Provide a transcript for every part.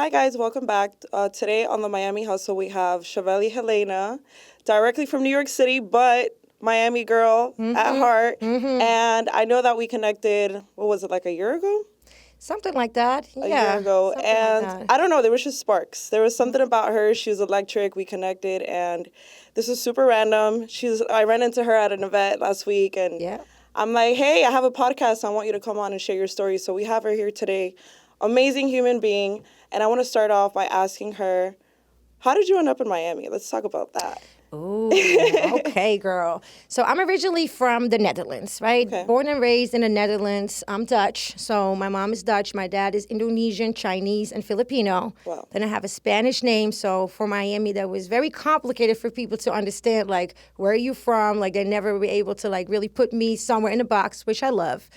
Hi guys, welcome back. Today on the Miami Hustle, we have Chavely Helene, directly from New York City, but Miami girl at heart. And I know that we connected, what was it, like a year ago? Something like that. A year ago. Something And like that. I don't know, there was just sparks. There was something about her. She was electric. We connected, and this was super random. I ran into her at an event last week, and Yeah. I'm like, hey, I have a podcast. I want you to come on and share your story. So we have her here today. Amazing human being. And I want to start off by asking her, how did you end up in Miami? Let's talk about that. Ooh, okay, girl. So I'm originally from the Netherlands, right? Okay. Born and raised in the Netherlands. I'm Dutch. So my mom is Dutch. My dad is Indonesian, Chinese, and Filipino. Wow. Then I have a Spanish name. So for Miami, that was very complicated for people to understand, like, where are you from? Like, they never were able to, like, really put me somewhere in a box, which I love.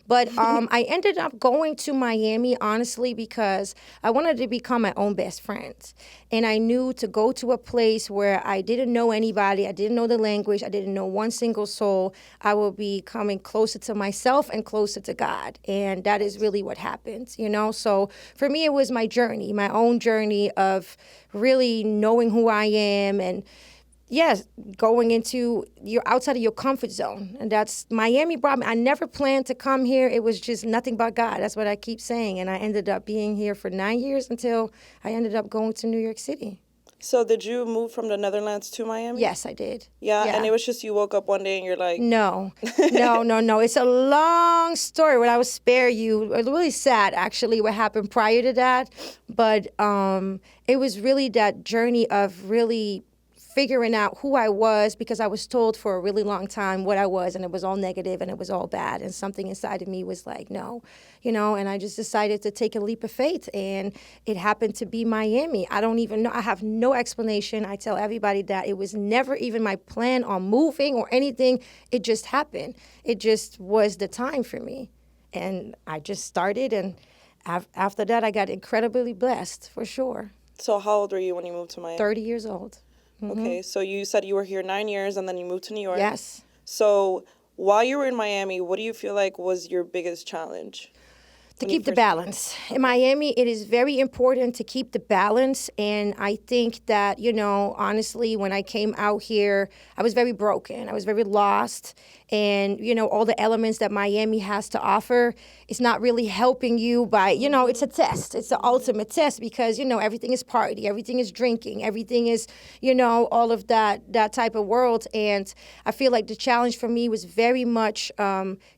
But I ended up going to Miami, honestly, because I wanted to become my own best friend. And I knew to go to a place where I didn't know anybody, I didn't know the language, I didn't know one single soul, I will be coming closer to myself and closer to God. And that is really what happened, you know? So for me, it was my journey, my own journey of really knowing who I am and yes, going into you're outside of your comfort zone. And that's Miami brought me. I never planned to come here. It was just nothing but God. That's what I keep saying. And I ended up being here for 9 years until I ended up going to New York City. So did you move from the Netherlands to Miami? Yes, I did. Yeah, and it was just you woke up one day and you're like... No. It's a long story. What I will spare you. It's really sad, actually, what happened prior to that. But it was really that journey of really figuring out who I was, because I was told for a really long time what I was, and it was all negative and it was all bad, and something inside of me was like, no, you know, and I just decided to take a leap of faith, and it happened to be Miami. I don't even know. I have no explanation. I tell everybody that it was never even my plan on moving or anything. It just happened. It just was the time for me, and I just started, and after that, I got incredibly blessed, for sure. So how old were you when you moved to Miami? 30 years old. Okay, so you said you were here 9 years and then you moved to New York. Yes. So while you were in Miami, what do you feel like was your biggest challenge? To keep the balance. In Miami, it is very important to keep the balance. And I think that, you know, honestly, when I came out here, I was very broken. I was very lost. And, you know, all the elements that Miami has to offer, it's not really helping you by, you know, it's a test. It's the ultimate test because, you know, everything is party, everything is drinking, everything is, you know, all of that type of world. And I feel like the challenge for me was very much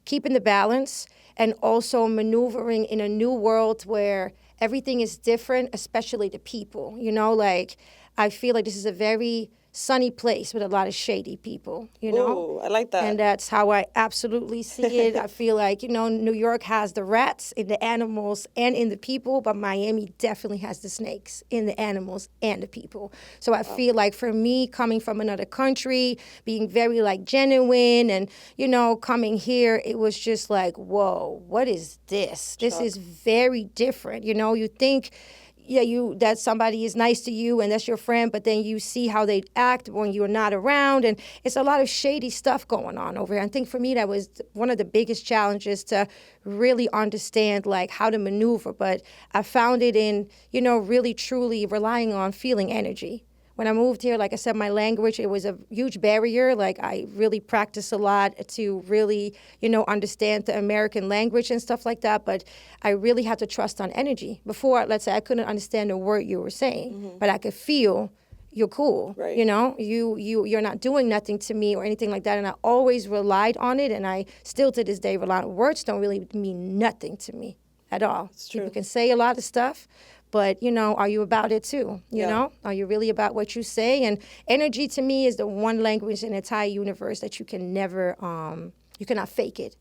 keeping the balance and also maneuvering in a new world where everything is different, especially the people. You know, like, I feel like this is a very sunny place with a lot of shady people, you know? Ooh, I like that. And that's how I absolutely see it. I feel like, you know, New York has the rats in the animals and in the people, but Miami definitely has the snakes in the animals and the people. So I feel like for me, coming from another country, being very, like, genuine and, you know, coming here, it was just like, whoa, what is this? This is very different. You know, you think... yeah, that somebody is nice to you and that's your friend, but then you see how they act when you're not around, and it's a lot of shady stuff going on over here. I think for me that was one of the biggest challenges to really understand, like, how to maneuver, but I found it in, you know, really truly relying on feeling energy. When I moved here, like I said, my language, it was a huge barrier. Like, I really practiced a lot to really, you know, understand the American language and stuff like that. But I really had to trust on energy. Before, let's say, I couldn't understand a word you were saying, but I could feel you're cool. Right. You know, you're not doing nothing to me or anything like that. And I always relied on it. And I still to this day rely on words don't really mean nothing to me at all. It's true. People can say a lot of stuff. But, you know, are you about it too? You Yeah. know, are you really about what you say? And energy to me is the one language in the entire universe that you can never, you cannot fake it.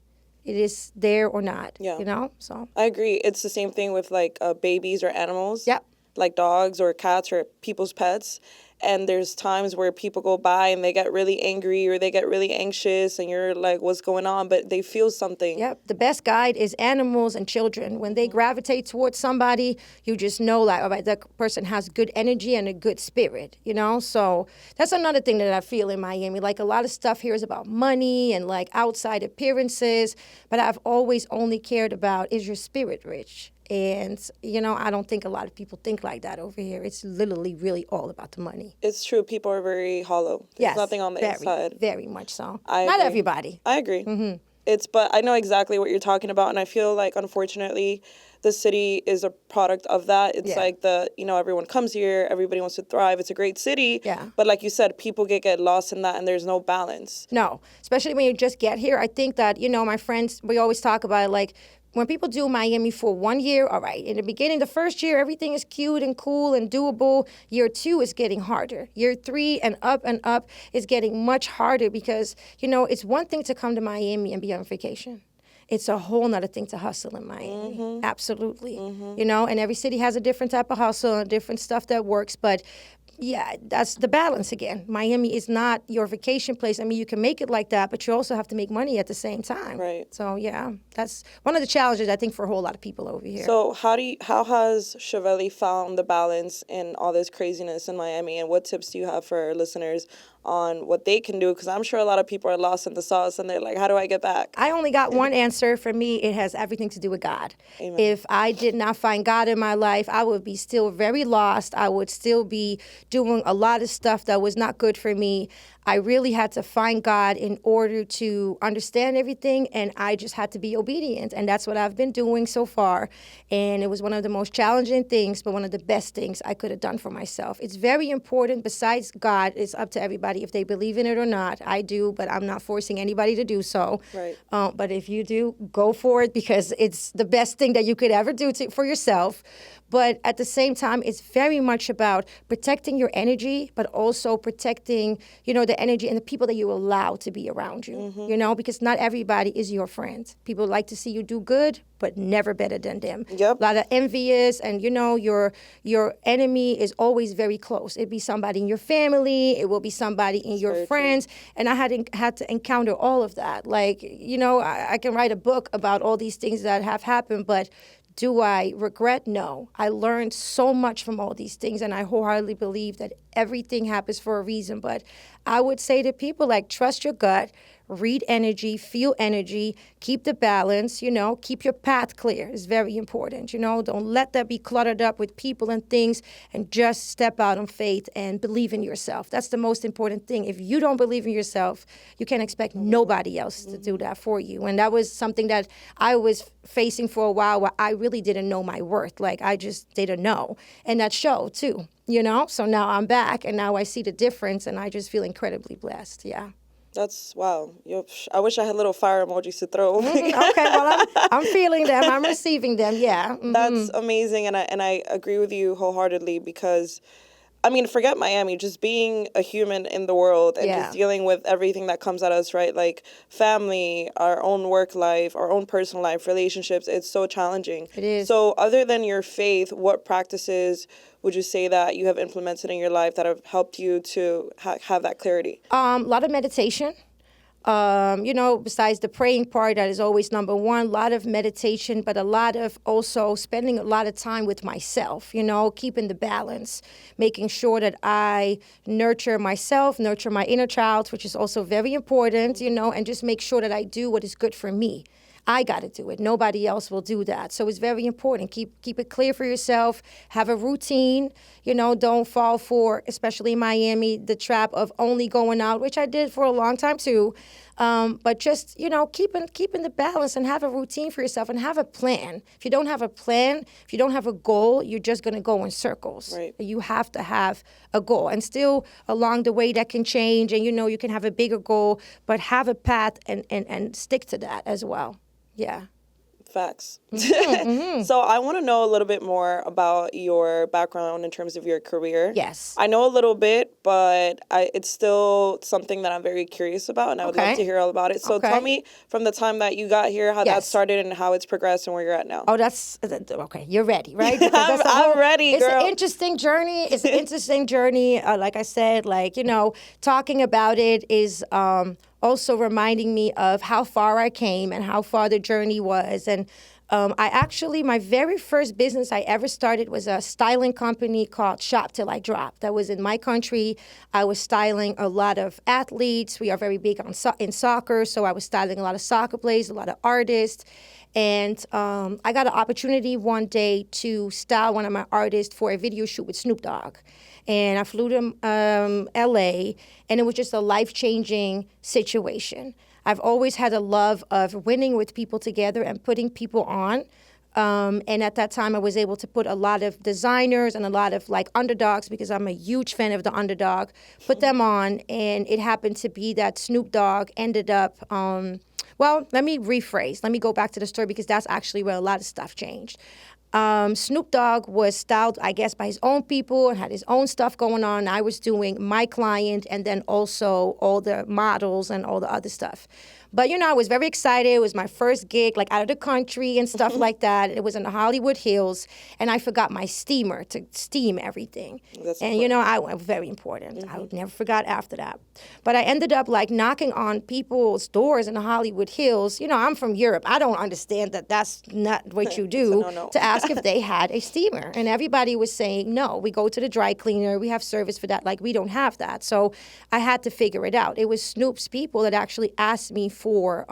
It is there or not, Yeah. you know? So, I agree. It's the same thing with like babies or animals. Yep. Like dogs or cats or people's pets. And there's times where people go by and they get really angry or they get really anxious and you're like, what's going on? But they feel something. Yep. The best guide is animals and children. When they gravitate towards somebody, you just know, like, all right, that person has good energy and a good spirit, you know? So that's another thing that I feel in Miami. Like, a lot of stuff here is about money and, like, outside appearances. But I've always only cared about, is your spirit rich? And, I don't think a lot of people think like that over here. It's literally really all about the money. It's true. People are very hollow. There's Yes, nothing on the inside. Very much so. I Not agree. everybody. I agree. But I know exactly what you're talking about, and I feel like, unfortunately, the city is a product of that. It's like everyone comes here, everybody wants to thrive. It's a great city. Yeah. But like you said, people get lost in that, and there's no balance. No, especially when you just get here. I think that, my friends, we always talk about it, like, when people do Miami for 1 year, all right, in the beginning, the first year, everything is cute and cool and doable. Year 2 is getting harder. Year 3 and up is getting much harder because, it's one thing to come to Miami and be on vacation. It's a whole nother thing to hustle in Miami. Absolutely. And every city has a different type of hustle and different stuff that works. But yeah, that's the balance again. Miami is not your vacation place. I mean, you can make it like that, but you also have to make money at the same time. Right. So yeah, that's one of the challenges I think for a whole lot of people over here. So how has Chavely found the balance in all this craziness in Miami, and what tips do you have for our listeners on what they can do? Because I'm sure a lot of people are lost in the sauce and they're like, how do I get back? I only got one answer. For me, it has everything to do with God. Amen. If I did not find God in my life, I would be still very lost. I would still be doing a lot of stuff that was not good for me. I really had to find God in order to understand everything, and I just had to be obedient. And that's what I've been doing so far. And it was one of the most challenging things, but one of the best things I could have done for myself. It's very important. Besides God, it's up to everybody if they believe in it or not. I do, but I'm not forcing anybody to do so. Right. But if you do, go for it, because it's the best thing that you could ever do for yourself. But at the same time, it's very much about protecting your energy, but also protecting, the energy and the people that you allow to be around you, because not everybody is your friend. People like to see you do good, but never better than them. Yep. A lot of envious, and, your enemy is always very close. It'd be somebody in your family. It will be somebody in your friends. True. And I had to encounter all of that. Like, I can write a book about all these things that have happened, but do I regret? No. I learned so much from all these things, and I wholeheartedly believe that everything happens for a reason. But I would say to people, like, trust your gut, read energy, feel energy, keep the balance, keep your path clear is very important. Don't let that be cluttered up with people and things, and just step out on faith and believe in yourself. That's the most important thing. If you don't believe in yourself, you can't expect nobody else to do that for you. And that was something that I was facing for a while, where I really didn't know my worth. Like, I just didn't know. And that showed too, So now I'm back, and now I see the difference, and I just feel incredibly blessed. Yeah. That's wow. I wish I had little fire emojis to throw. Okay, well, I'm feeling them. I'm receiving them. Yeah. That's amazing, and I agree with you wholeheartedly, because forget Miami, just being a human in the world and just dealing with everything that comes at us, right? Like family, our own work life, our own personal life, relationships. It's so challenging. It is. So other than your faith, what practices would you say that you have implemented in your life that have helped you to have that clarity? A lot of meditation. Besides the praying part, that is always number one, a lot of meditation, but a lot of also spending a lot of time with myself, keeping the balance, making sure that I nurture myself, nurture my inner child, which is also very important, and just make sure that I do what is good for me. I got to do it. Nobody else will do that. So it's very important. Keep it clear for yourself. Have a routine. Don't fall for, especially in Miami, the trap of only going out, which I did for a long time too. But just, keeping the balance, and have a routine for yourself, and have a plan. If you don't have a plan, if you don't have a goal, you're just going to go in circles. Right. You have to have a goal. And still along the way that can change, and you can have a bigger goal, but have a path and stick to that as well. Yeah. Facts. So I want to know a little bit more about your background in terms of your career. Yes. I know a little bit, but it's still something that I'm very curious about, and I would love to hear all about it. So tell me, from the time that you got here, how that started and how it's progressed and where you're at now. Oh, that's okay. You're ready, right? I'm ready, girl. It's an interesting journey. It's an interesting journey. Like I said, talking about it is also reminding me of how far I came and how far the journey was. And My very first business I ever started was a styling company called Shop Till I Drop. That was in my country. I was styling a lot of athletes. We are very big in soccer, so I was styling a lot of soccer players, a lot of artists. And I got an opportunity one day to style one of my artists for a video shoot with Snoop Dogg. And I flew to LA, and it was just a life-changing situation. I've always had a love of winning with people together and putting people on. And at that time, I was able to put a lot of designers and a lot of like underdogs, because I'm a huge fan of the underdog, put them on. And it happened to be that Snoop Dogg ended up, well, let me rephrase. Let me go back to the story, because that's actually where a lot of stuff changed. Snoop Dogg was styled, I guess, by his own people and had his own stuff going on. I was doing my client and then also all the models and all the other stuff. But, I was very excited. It was my first gig, like out of the country and stuff like that. It was in the Hollywood Hills, and I forgot my steamer to steam everything. That's and, very important. I would never forgot after that. But I ended up like knocking on people's doors in the Hollywood Hills. I'm from Europe. I don't understand that that's not what you do, no. to ask if they had a steamer. And everybody was saying, no, we go to the dry cleaner. We have service for that. Like, we don't have that. So I had to figure it out. It was Snoop's people that actually asked me for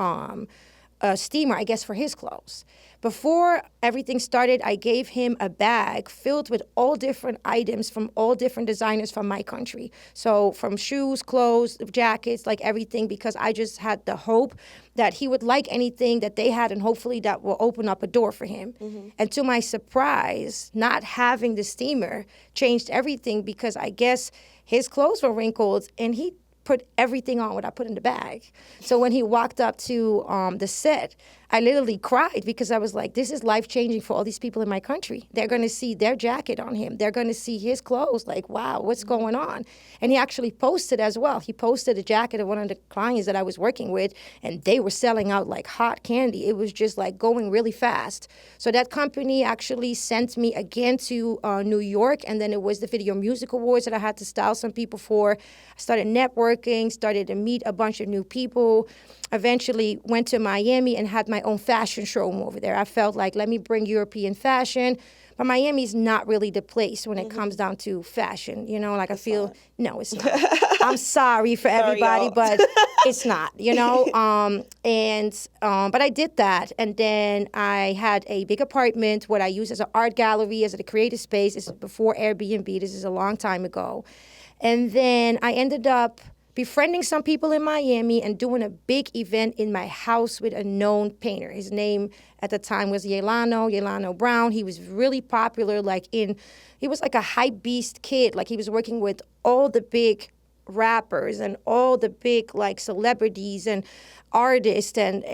a steamer, I guess, for his clothes. Before everything started, I gave him a bag filled with all different items from all different designers from my country. So from shoes, clothes, jackets, like everything, because I just had the hope that he would like anything that they had, and hopefully that will open up a door for him. And to my surprise, not having the steamer changed everything, because I guess his clothes were wrinkled and he put everything on what I put in the bag. So when he walked up to the set, I literally cried, because I was like, this is life-changing for all these people in my country. They're going to see their jacket on him. They're going to see his clothes. Like, wow, what's going on? And he actually posted as well. He posted a jacket of one of the clients that I was working with, and they were selling out like hot candy. It was just like going really fast. So that company actually sent me again to New York, and then it was the Video Music Awards that I had to style some people for. I started networking, started to meet a bunch of new people. Eventually went to Miami and had my own fashion showroom over there. I felt like, let me bring European fashion. But Miami's not really the place when it comes down to fashion. Like, I feel, no, it's not. I'm sorry for everybody, but it's not, But I did that. And then I had a big apartment, what I use as an art gallery, as a creative space. This is before Airbnb. This is a long time ago. And then I ended up befriending some people in Miami and doing a big event in my house with a known painter. His name at the time was Yelano Brown. He was really popular, he was like a hype beast kid. Like, he was working with all the big rappers and all the big celebrities and artists and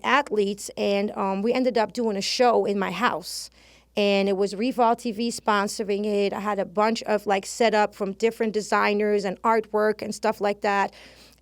athletes. And we ended up doing a show in my house. And it was Revol TV sponsoring it. I had a bunch of set up from different designers and artwork and stuff like that.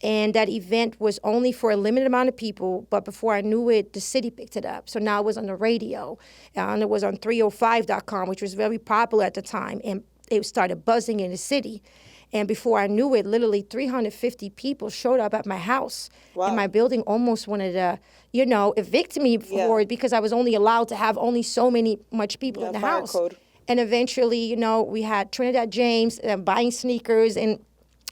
And that event was only for a limited amount of people. But before I knew it, the city picked it up. So now it was on the radio. And it was on 305.com, which was very popular at the time. And it started buzzing in the city. And before I knew it, literally 350 people showed up at my house. Wow. And my building almost wanted to, evict me for it, because I was only allowed to have only so much people in the house. Code. And eventually, we had Trinidad James buying sneakers in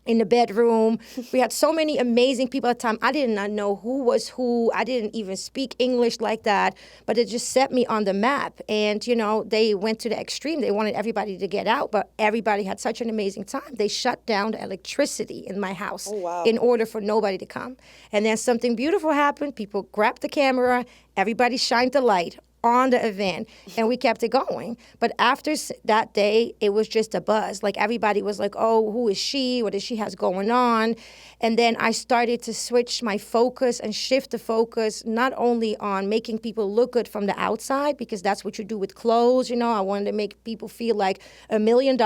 the bedroom. We had so many amazing people at the time. I did not know who was who. I didn't even speak English like that, but it just set me on the map. And, they went to the extreme. They wanted everybody to get out, but everybody had such an amazing time. They shut down the electricity in my house in order for nobody to come. And then something beautiful happened. People grabbed the camera. Everybody shined the light on the event, and we kept it going. But after that day, it was just a buzz. Everybody was like, oh, who is she? What does she has going on? And then I started to switch my focus and shift the focus not only on making people look good from the outside, because that's what you do with clothes. I wanted to make people feel like $1 million.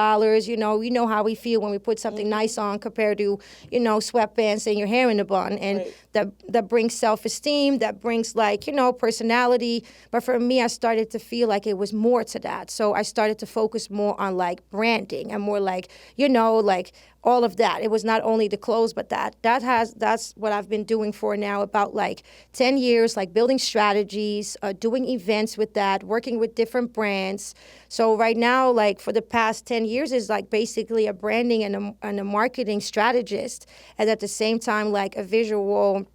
We know how we feel when we put something nice on compared to, sweatpants and your hair in a bun. And that brings self-esteem, that brings like, personality. But for me, I started to feel like it was more to that. So I started to focus more on like branding and more like, like all of that. It was not only the clothes, but that's what I've been doing for now about like 10 years, like building strategies, doing events with that, working with different brands. So right now, like for the past 10 years is like basically a branding and a marketing strategist. And at the same time, like a visual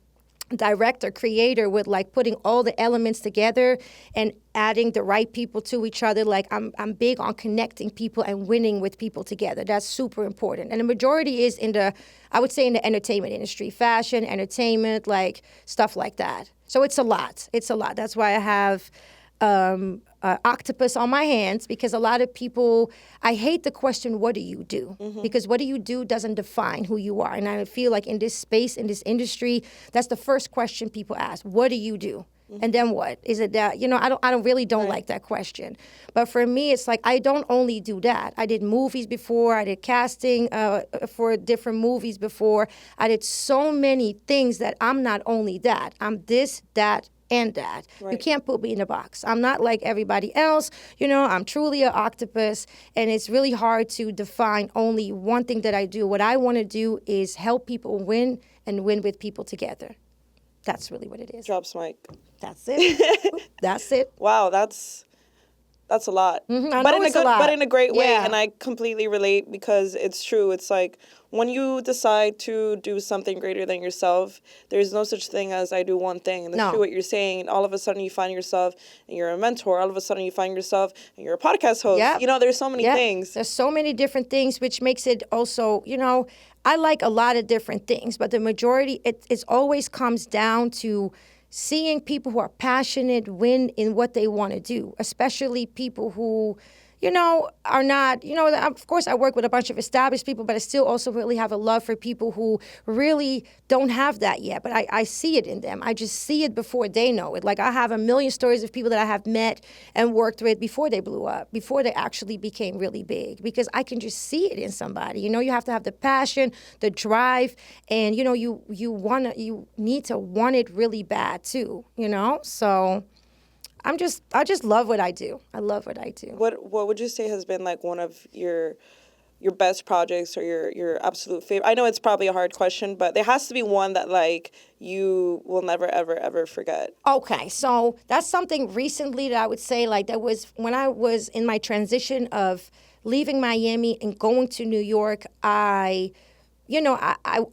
director, creator with like putting all the elements together and adding the right people to each other. Like I'm big on connecting people and winning with people together. That's super important. And the majority is I would say in the entertainment industry, fashion, entertainment, like stuff like that. So it's a lot. That's why I have octopus on my hands, because a lot of people, I hate the question, what do you do? Because what do you do doesn't define who you are. And I feel like in this space, in this industry, that's the first question people ask. What do you do? And then what? Is it that, I don't really like that question. But for me, it's like, I don't only do that. I did movies before. I did casting for different movies before. I did so many things that I'm not only that. I'm this, that, and that. Right. You can't put me in a box. I'm not like everybody else. I'm truly an octopus, and it's really hard to define only one thing that I do. What I want to do is help people win and win with people together. That's really what it is. Drops mic. That's it. That's it. Wow, that's a lot. I know it's a lot. But in a great way, Yeah. and I completely relate, because it's true. It's like when you decide to do something greater than yourself, there's no such thing as I do one thing. And that's true what you're saying. And all of a sudden you find yourself and you're a mentor. All of a sudden you find yourself and you're a podcast host. Yep. There's so many things. There's so many different things, which makes it also, I like a lot of different things, but the majority, it always comes down to seeing people who are passionate win in what they want to do, especially people who, are not, of course I work with a bunch of established people, but I still also really have a love for people who really don't have that yet. But I see it in them. I just see it before they know it. Like I have a million stories of people that I have met and worked with before they blew up, before they actually became really big, because I can just see it in somebody. You have to have the passion, the drive, and, you need to want it really bad too, So I just love what I do. I love what I do. What would you say has been like one of your best projects or your absolute favorite? I know it's probably a hard question, but there has to be one that like you will never ever ever forget. Okay, so that's something recently that I would say like that was when I was in my transition of leaving Miami and going to New York. I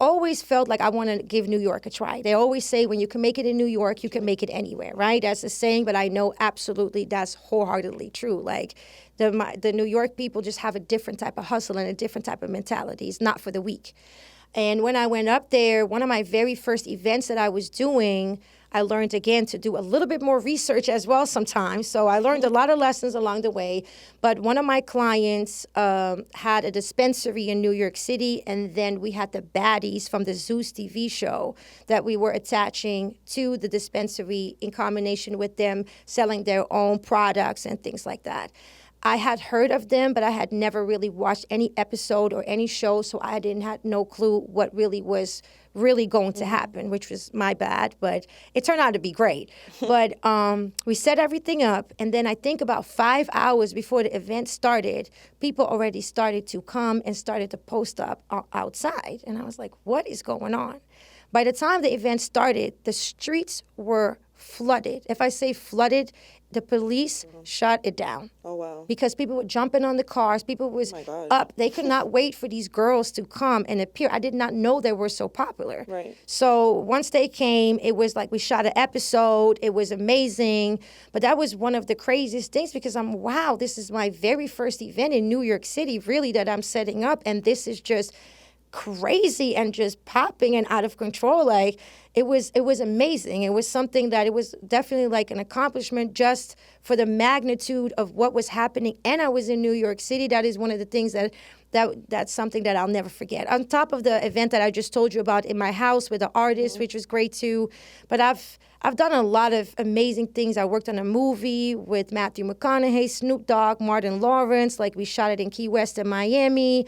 always felt like I want to give New York a try. They always say when you can make it in New York, you can make it anywhere, right? That's a saying, but I know absolutely that's wholeheartedly true. Like the New York people just have a different type of hustle and a different type of mentality. It's not for the weak. And when I went up there, one of my very first events that I was doing, I learned again to do a little bit more research as well sometimes. So I learned a lot of lessons along the way. But one of my clients had a dispensary in New York City, and then we had the baddies from the Zeus TV show that we were attaching to the dispensary in combination with them selling their own products and things like that. I had heard of them, but I had never really watched any episode or any show, so I didn't have no clue what really was going to happen, which was my bad, but it turned out to be great. But we set everything up, and then I think about 5 hours before the event started, people already started to come and started to post up outside, and I was like, what is going on? By the time the event started, the streets were flooded. If I say flooded, the police shut it down. Oh, wow. Because people were jumping on the cars. People was up. They could not wait for these girls to come and appear. I did not know they were so popular. Right. So once they came, it was like we shot an episode. It was amazing. But that was one of the craziest things because wow, this is my very first event in New York City, really, that I'm setting up. And this is just crazy and just popping and out of control. Like it was amazing. It was something that it was definitely like an accomplishment just for the magnitude of what was happening. And I was in New York City. That is one of the things that's something that I'll never forget. On top of the event that I just told you about in my house with the artist, which was great too. But I've done a lot of amazing things. I worked on a movie with Matthew McConaughey, Snoop Dogg, Martin Lawrence. Like we shot it in Key West and Miami.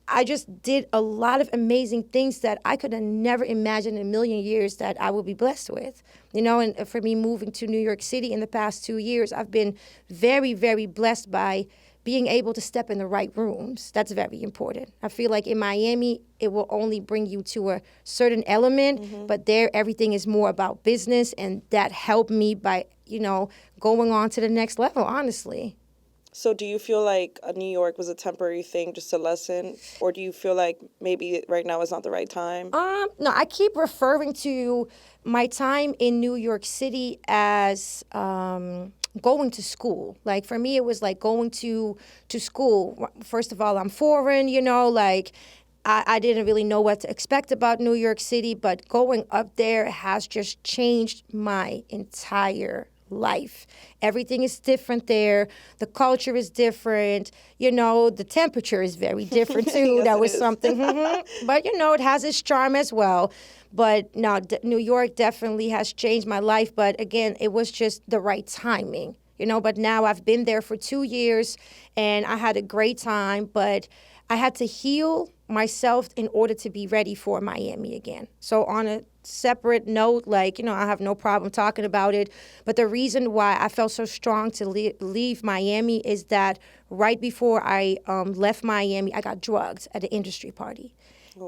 I just did a lot of amazing things that I could have never imagined in a million years that I would be blessed with. And for me moving to New York City in the past 2 years, I've been very, very blessed by being able to step in the right rooms. That's very important. I feel like in Miami, it will only bring you to a certain element, but there everything is more about business, and that helped me by, going on to the next level, honestly. So do you feel like New York was a temporary thing, just a lesson? Or do you feel like maybe right now is not the right time? No, I keep referring to my time in New York City as going to school. Like for me, it was like going to school. First of all, I'm foreign, like I didn't really know what to expect about New York City, but going up there has just changed my entire life. Everything is different there. The culture is different. The temperature is very different too. Yes, that it was is. something. But it has its charm as well. But no, New York definitely has changed my life. But again, it was just the right timing. But now I've been there for 2 years and I had a great time. But I had to heal myself in order to be ready for Miami again. So on a separate note, I have no problem talking about it. But the reason why I felt so strong to leave Miami is that right before I left Miami, I got drugged at an industry party.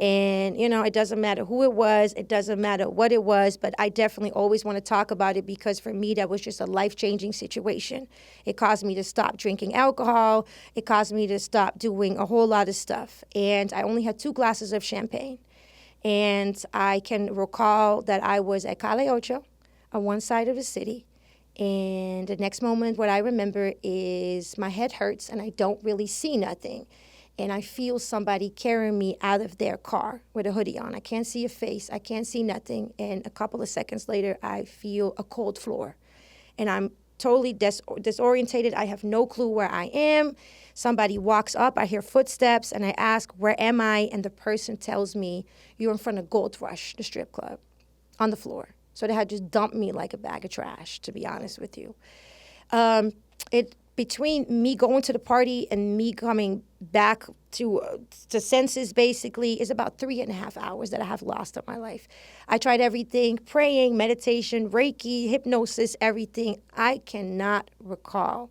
And, it doesn't matter who it was. It doesn't matter what it was. But I definitely always want to talk about it because for me, that was just a life-changing situation. It caused me to stop drinking alcohol. It caused me to stop doing a whole lot of stuff. And I only had 2 glasses of champagne. And I can recall that I was at Calle Ocho on one side of the city. And the next moment, what I remember is my head hurts and I don't really see nothing. And I feel somebody carrying me out of their car with a hoodie on. I can't see a face. I can't see nothing. And a couple of seconds later, I feel a cold floor. And I'm totally disorientated. I have no clue where I am. Somebody walks up. I hear footsteps. And I ask, where am I? And the person tells me, you're in front of Gold Rush, the strip club, on the floor. So they had just dumped me like a bag of trash, to be honest with you. Between me going to the party and me coming back to senses, basically, is about 3.5 hours that I have lost of my life. I tried everything, praying, meditation, Reiki, hypnosis, everything. I cannot recall.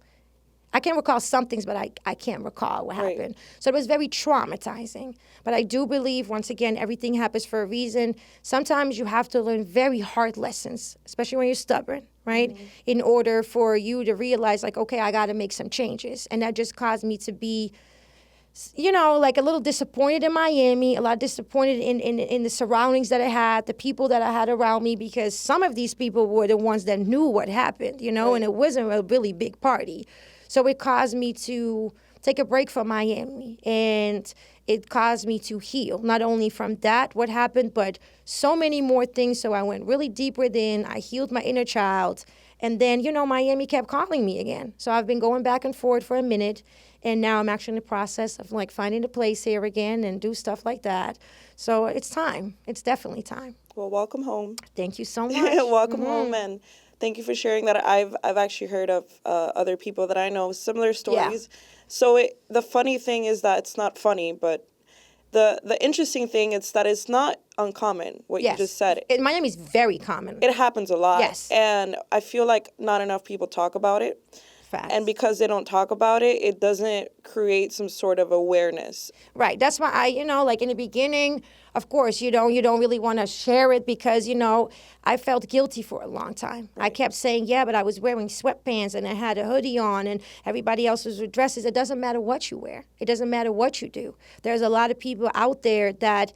I can recall some things, but I can't recall what happened. So it was very traumatizing. But I do believe, once again, everything happens for a reason. Sometimes you have to learn very hard lessons, especially when you're stubborn, right? In order for you to realize, like, okay, I got to make some changes. And that just caused me to be, like a little disappointed in Miami, a lot disappointed in the surroundings that I had, the people that I had around me, because some of these people were the ones that knew what happened, and it wasn't a really big party. So it caused me to take a break from Miami, and it caused me to heal, not only from that, what happened, but so many more things. So I went really deep within. I healed my inner child. And then, Miami kept calling me again. So I've been going back and forth for a minute. And now I'm actually in the process of finding a place here again and do stuff like that. So it's time. It's definitely time. Well, welcome home. Thank you so much. Welcome home, and thank you for sharing that. I've actually heard of other people that I know, similar stories. Yeah. So the funny thing is that it's not funny, but the interesting thing is that it's not uncommon, what you just said. Miami's very common. It happens a lot. Yes. And I feel like not enough people talk about it. Facts. And because they don't talk about it, it doesn't create some sort of awareness. Right. That's why I, in the beginning, of course, you don't really want to share it because, I felt guilty for a long time. Right. I kept saying, yeah, but I was wearing sweatpants and I had a hoodie on and everybody else was with dresses. It doesn't matter what you wear. It doesn't matter what you do. There's a lot of people out there that,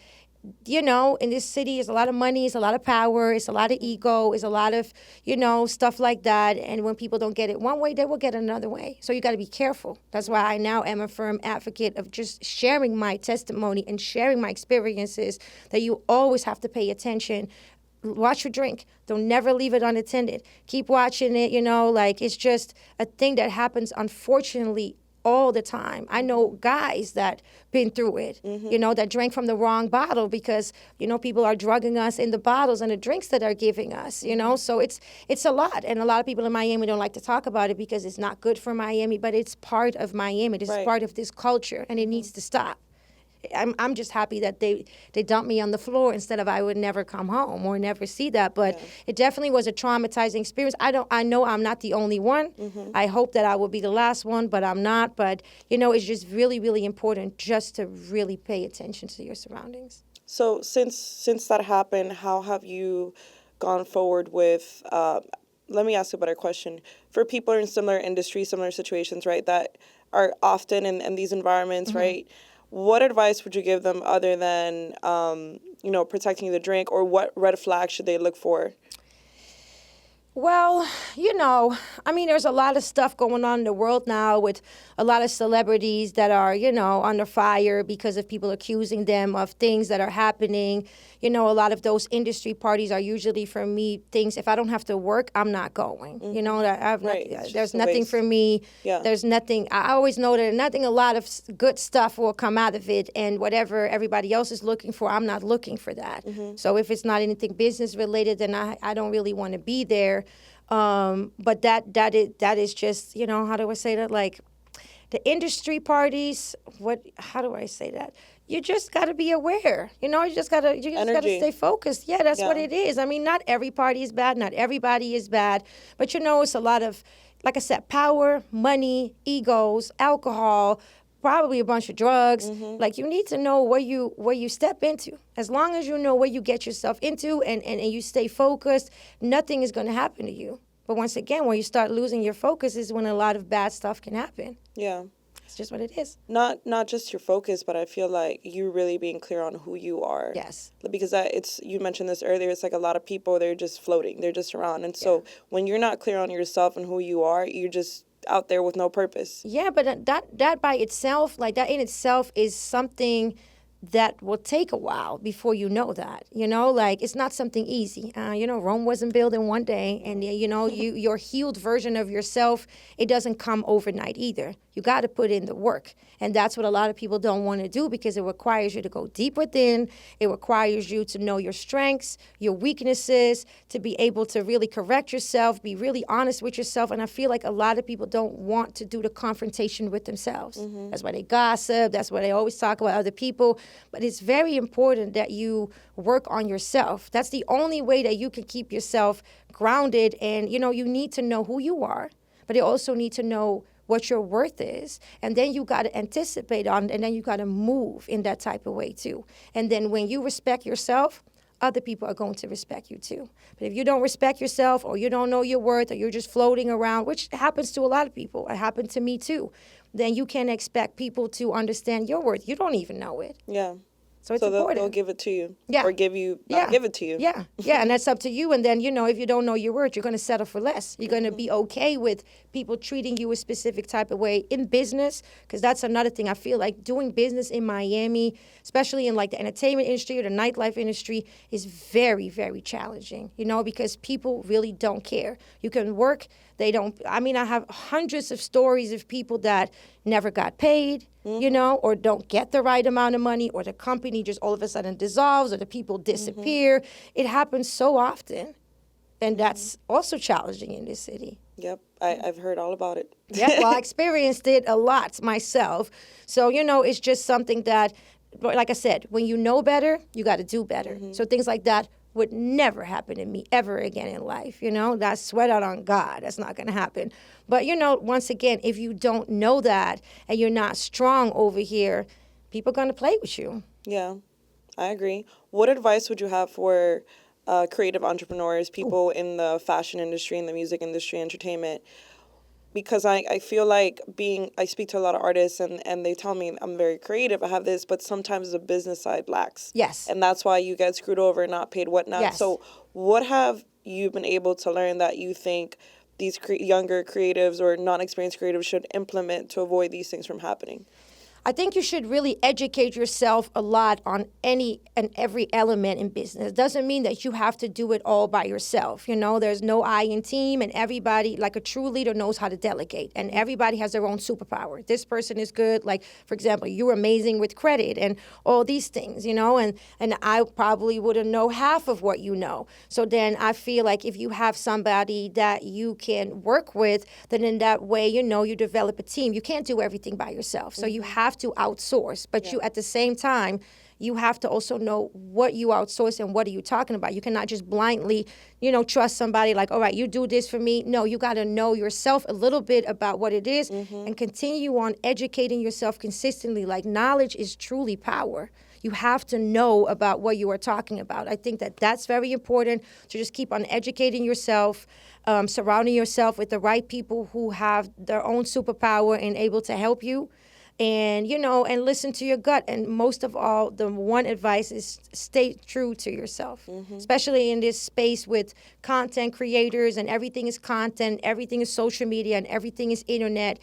in this city, is a lot of money, it's a lot of power, it's a lot of ego, it's a lot of, stuff like that. And when people don't get it one way, they will get it another way. So you got to be careful. That's why I now am a firm advocate of just sharing my testimony and sharing my experiences, that you always have to pay attention. Watch your drink. Don't never leave it unattended. Keep watching it, it's just a thing that happens, unfortunately, all the time. I know guys that been through it, that drank from the wrong bottle because, people are drugging us in the bottles and the drinks that they're giving us, So it's a lot. And a lot of people in Miami don't like to talk about it because it's not good for Miami, but it's part of Miami. It's part of this culture, and it needs to stop. I'm just happy that they dumped me on the floor instead of I would never come home or never see that. But it definitely was a traumatizing experience. I know I'm not the only one. I hope that I will be the last one, but I'm not. But, it's just really, really important just to really pay attention to your surroundings. So since that happened, how have you gone forward with, let me ask a better question. For people in similar industries, similar situations, right, that are often in these environments, right, what advice would you give them other than, protecting the drink, or what red flags should they look for? Well, there's a lot of stuff going on in the world now with a lot of celebrities that are, under fire because of people accusing them of things that are happening. A lot of those industry parties are usually, for me, things, if I don't have to work, I'm not going. There's nothing for me. Yeah. There's nothing. I always know that a lot of good stuff will come out of it. And whatever everybody else is looking for, I'm not looking for that. So if it's not anything business related, then I don't really want to be there. But that is just, how do I say that? Like the industry parties, how do I say that? You just got to be aware, you just got to stay focused. Yeah, that's what it is. I mean, not every party is bad. Not everybody is bad. But, it's a lot of, like I said, power, money, egos, alcohol, probably a bunch of drugs. Like, you need to know where you step into. As long as you know where you get yourself into and you stay focused, nothing is going to happen to you. But once again, when you start losing your focus is when a lot of bad stuff can happen. Yeah. It's just what it is. Not just your focus, but I feel like you really being clear on who you are. Yes. Because you mentioned this earlier, it's like a lot of people, they're just floating. They're just around. And so when you're not clear on yourself and who you are, you're just out there with no purpose. Yeah, but that by itself, like that in itself is something that will take a while before you know that, like it's not something easy. Rome wasn't built in one day, and your healed version of yourself, it doesn't come overnight either. You got to put in the work. And that's what a lot of people don't want to do because it requires you to go deep within. It requires you to know your strengths, your weaknesses, to be able to really correct yourself, be really honest with yourself. And I feel like a lot of people don't want to do the confrontation with themselves. That's why they gossip. That's why they always talk about other people. But it's very important that you work on yourself. That's the only way that you can keep yourself grounded. And, you need to know who you are, but you also need to know what your worth is. And then you got to anticipate on it, and then you got to move in that type of way too. And then when you respect yourself, other people are going to respect you too. But if you don't respect yourself, or you don't know your worth, or you're just floating around, which happens to a lot of people, it happened to me too, then you can't expect people to understand your worth. You don't even know it. Yeah. So it's important. They'll give it to you. Yeah. Or give it to you. Yeah. Yeah. And that's up to you. And then, if you don't know your worth, you're going to settle for less. You're going to be okay with people treating you a specific type of way in business. Because that's another thing. I feel like doing business in Miami, especially in like the entertainment industry or the nightlife industry, is very, very challenging, because people really don't care. You can work. They don't. I mean, I have hundreds of stories of people that never got paid, or don't get the right amount of money, or the company just all of a sudden dissolves, or the people disappear. It happens so often. And that's also challenging in this city. Yep. I've heard all about it. Yeah, well, I experienced it a lot myself. So, it's just something that, like I said, when you know better, you got to do better. So things like that would never happen to me ever again in life. I swear that on God, that's not going to happen. But, once again, if you don't know that and you're not strong over here, people are going to play with you. Yeah, I agree. What advice would you have for creative entrepreneurs, people in the fashion industry, in the music industry, entertainment? Because I feel like I speak to a lot of artists and they tell me I'm very creative, I have this, but sometimes the business side lacks. Yes. And that's why you get screwed over and not paid, whatnot. Yes. So what have you been able to learn that you think these younger creatives or non-experienced creatives should implement to avoid these things from happening? I think you should really educate yourself a lot on any and every element in business. It doesn't mean that you have to do it all by yourself. There's no I in team, and everybody, like a true leader, knows how to delegate, and everybody has their own superpower. This person is good, like, for example, you're amazing with credit and all these things, and I probably wouldn't know half of what you know. So then I feel like if you have somebody that you can work with, then in that way, you develop a team. You can't do everything by yourself. So you have to outsource, but you at the same time, you have to also know what you outsource and what are you talking about. You cannot just blindly, trust somebody like, all right, you do this for me. No, you got to know yourself a little bit about what it is and continue on educating yourself consistently. Like, knowledge is truly power. You have to know about what you are talking about. I think that that's very important, to just keep on educating yourself, surrounding yourself with the right people who have their own superpower and able to help you. And, and listen to your gut. And most of all, the one advice is stay true to yourself, especially in this space with content creators and everything is content, everything is social media, and everything is internet.